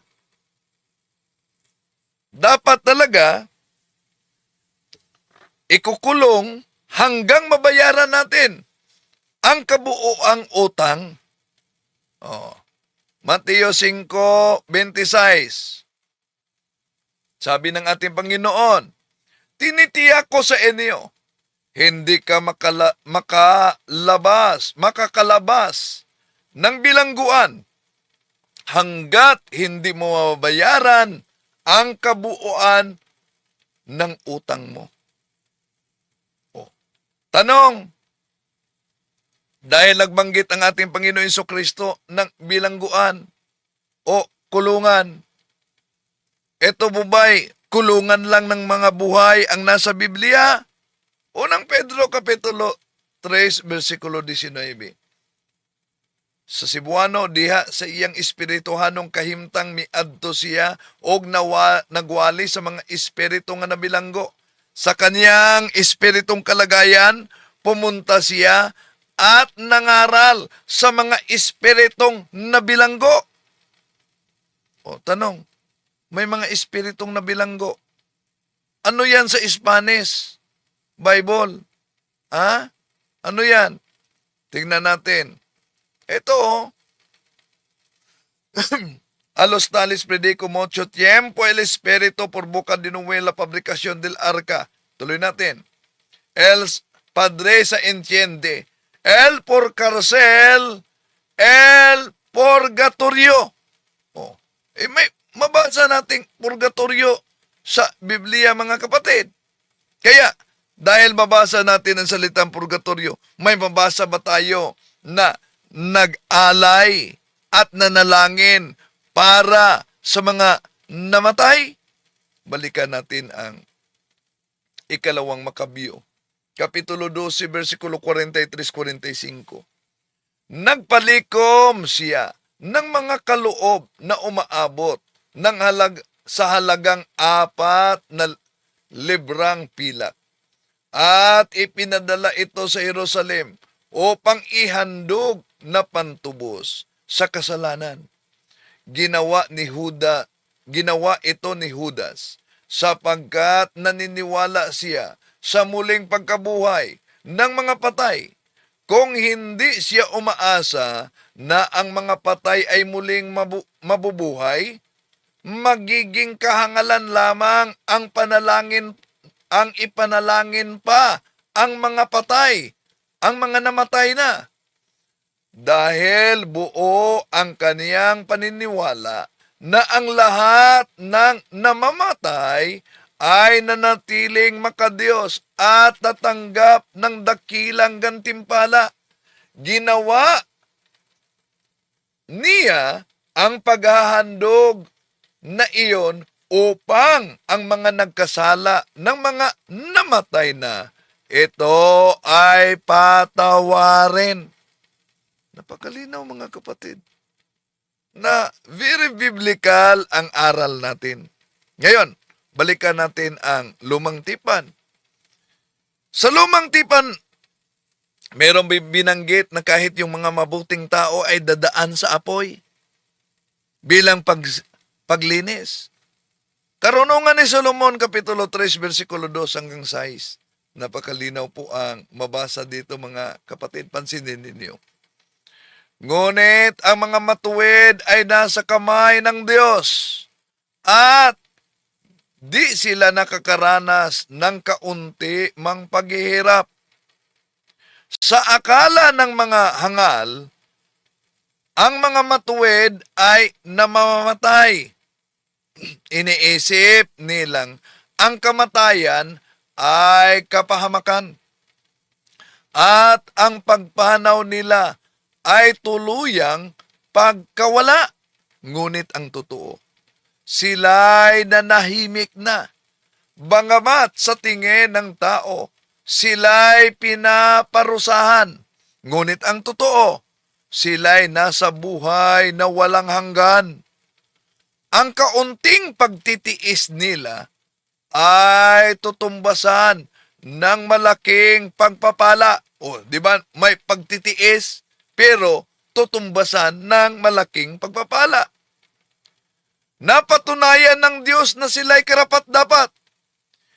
Speaker 2: dapat talaga ikukulong hanggang mabayaran natin ang kabuoang utang. Oh, Mateo 5:26. Sabi ng ating Panginoon, tinitiyak ko sa inyo, hindi ka makakalabas ng bilangguan hanggat hindi mo mabayaran ang kabuuan ng utang mo. Oh. Tanong, dahil nagbanggit ang ating Panginoon Jesucristo ng bilangguan o kulungan, ito bubay, kulungan lang ng mga buhay ang nasa Biblia? Unang Pedro Kapitulo 3, versikulo 19. Sa Cebuano, diha sa iyang espirituhanong kahimtang miadto siya og nagwali sa mga espiritu nga nabilanggo. Sa kanyang espiritong kalagayan, pumunta siya at nangaral sa mga espiritong nabilanggo. O, tanong, may mga espiritong nabilanggo. Ano yan sa Spanish? Bible. Ha? Ano yan? Tingnan natin. Ito, a los tales predico mucho tiempo el espíritu por boca de Noé la fabricación del arca. Tuloy natin. Padre sa entiende. El por cárcel, el purgatorio. Oh. May mabasa nating purgatorio sa Biblia, mga kapatid. Kaya, dahil mabasa natin ang salitang purgatorio, may mabasa ba tayo na nag-alay at nanalangin para sa mga namatay? Balikan natin ang ikalawang Makabyo, Kapitulo 12, versikulo 43-45. Nagpalikom siya ng mga kaloob na umaabot sa halagang 4 na librang pilak. At ipinadala ito sa Jerusalem upang ihandog na pantubos sa kasalanan. Ginawa ito ni Judas sapagkat naniniwala siya sa muling pagkabuhay ng mga patay. Kung hindi siya umaasa na ang mga patay ay muling mabubuhay, magiging kahangalan lamang ang ipanalangin pa ang mga patay, ang mga namatay na. Dahil buo ang kaniyang paniniwala na ang lahat ng namamatay ay nanatiling makadiyos at tatanggap ng dakilang gantimpala. Ginawa niya ang paghahandog na iyon upang ang mga nagkasala ng mga namatay na ito ay patawarin. Napakalinaw, mga kapatid, na very biblical ang aral natin. Ngayon, balikan natin ang Lumang Tipan. Sa Lumang Tipan, mayroong binanggit na kahit yung mga mabuting tao ay dadaan sa apoy bilang paglinis. Karunungan ni Solomon, Kapitulo 3, versikulo 2 hanggang 6. Napakalinaw po ang mabasa dito, mga kapatid. Pansinin ninyo. Ngunit ang mga matuwid ay nasa kamay ng Diyos at di sila nakakaranas ng kaunti mang paghihirap. Sa akala ng mga hangal, ang mga matuwid ay namamatay. Iniisip nilang ang kamatayan ay kapahamakan at ang pagpanaw nila ay tuluyang pagkawala. Ngunit ang totoo, sila'y nanahimik na. Bangamat sa tingin ng tao, sila'y pinaparusahan. Ngunit ang totoo, sila'y nasa buhay na walang hanggan. Ang kaunting pagtitiis nila ay tutumbasan ng malaking pagpapala. O, di ba? May pagtitiis, pero tutumbasan ng malaking pagpapala. Napatunayan ng Diyos na sila'y karapat-dapat.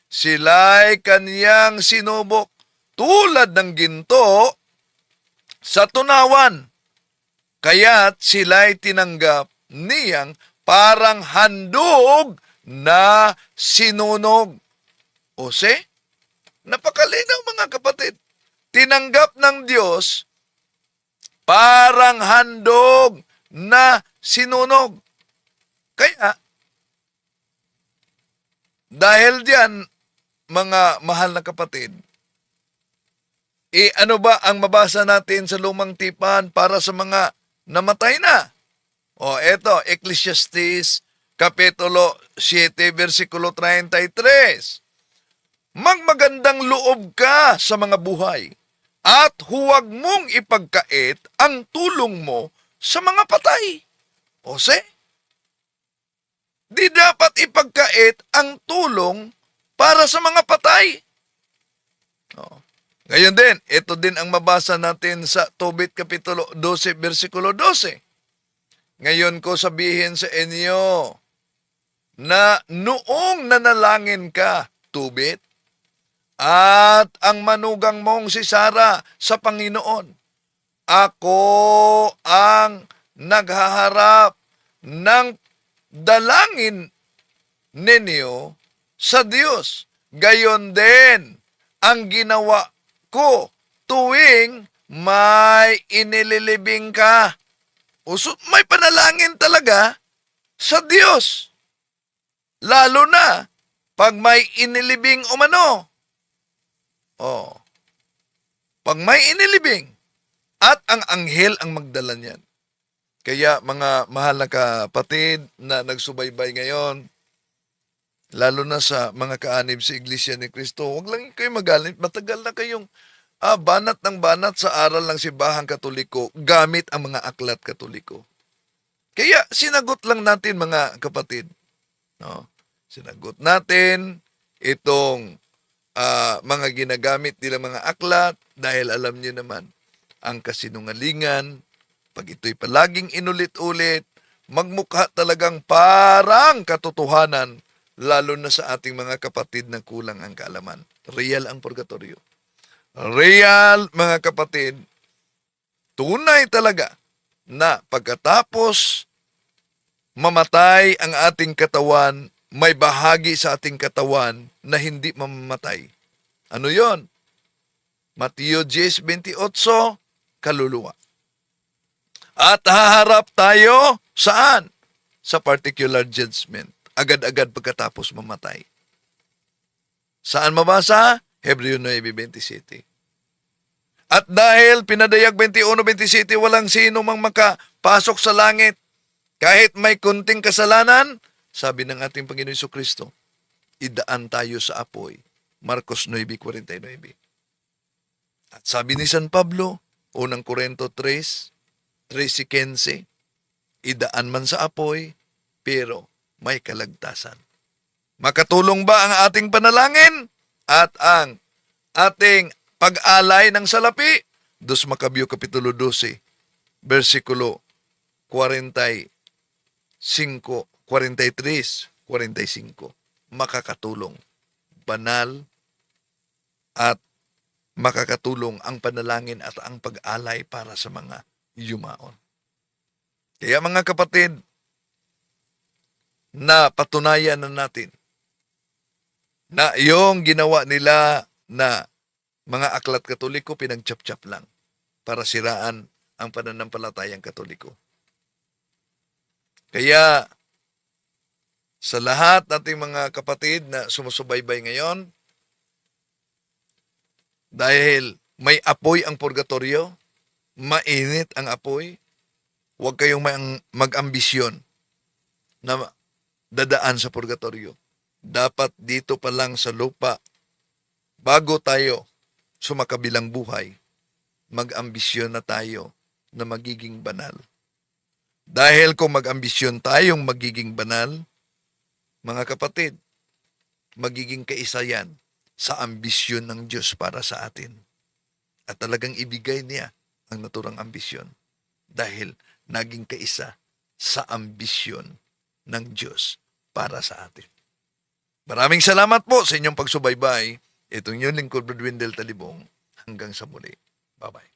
Speaker 2: Sila'y kaniyang sinubok tulad ng ginto sa tunawan. Kaya't sila'y tinanggap niyang parang handog na sinunog. O napakalinaw, mga kapatid. Tinanggap ng Diyos parang handog na sinunog. Kaya, dahil diyan, mga mahal na kapatid, ano ba ang mabasa natin sa Lumang Tipan para sa mga namatay na? O eto, Ecclesiastes Kapitulo 7, versikulo 33. Magmagandang loob ka sa mga buhay at huwag mong ipagkait ang tulong mo sa mga patay. O di dapat ipagkait ang tulong para sa mga patay. O. Ngayon din, ito din ang mabasa natin sa Tobit Kapitulo 12, versikulo 12. Ngayon ko sabihin sa inyo na noong nanalangin ka, Tobit, at ang manugang mong si Sara sa Panginoon, ako ang naghaharap ng dalangin ninyo sa Diyos. Gayon din ang ginawa ko tuwing may inililibing ka. May panalangin talaga sa Diyos. Lalo na pag may inilibing umano. Oh. Pag may inilibing at ang anghel ang magdala niyan. Kaya mga mahal na kapatid na nagsubaybay ngayon, lalo na sa mga kaanib sa Iglesia ni Cristo, huwag lang kayo magalit. Matagal na kayong banat ng banat sa aral ng Simbahang Katoliko gamit ang mga aklat Katoliko. Kaya sinagot lang natin mga kapatid. No? Sinagot natin itong mga ginagamit nila mga aklat dahil alam niyo naman ang kasinungalingan. Pag ito'y palaging inulit-ulit, magmukha talagang parang katotohanan, lalo na sa ating mga kapatid na kulang ang kaalaman. Real ang purgatorio. Real, mga kapatid, tunay talaga na pagkatapos mamatay ang ating katawan, may bahagi sa ating katawan na hindi mamamatay. Ano yon? Mateo 10:28, kaluluwa. At haharap tayo saan? Sa particular judgment. Agad-agad pagkatapos mamatay. Saan mabasa? Hebreo 9:27. At dahil pinadayag 21:27, walang sino mang makapasok sa langit kahit may kunting kasalanan, sabi ng ating Panginoon Jesucristo, idaan tayo sa apoy. Marcos 9:49. At sabi ni San Pablo, unang Korinto 3:15, idaan man sa apoy, pero may kalagtasan. Makatulong ba ang ating panalangin at ang ating pag-alay ng salapi? 2 Macabeo Kapitulo 12, versikulo 45, 43, 45. Makakatulong. Banal at makakatulong ang panalangin at ang pag-alay para sa mga yumaon. Kaya mga kapatid, na patunayan na natin na yung ginawa nila na mga aklat Katoliko, pinagchap-chap lang para siraan ang pananampalatayang Katoliko. Kaya sa lahat nating mga kapatid na sumusubaybay ngayon, dahil may apoy ang purgatorio, mainit ang apoy, huwag kayong mag-ambisyon na dadaan sa purgatorio. Dapat dito pa lang sa lupa, bago tayo sumakabilang buhay, mag-ambisyon na tayo na magiging banal. Dahil kung mag-ambisyon tayong magiging banal, mga kapatid, magiging kaisa yan sa ambisyon ng Diyos para sa atin. At talagang ibigay niya ang naturang ambisyon dahil naging kaisa sa ambisyon ng Diyos para sa atin. Maraming salamat po sa inyong pagsubaybay. Itong inyong lingkod, Brad Wendell Talibong. Hanggang sa muli. Bye-bye.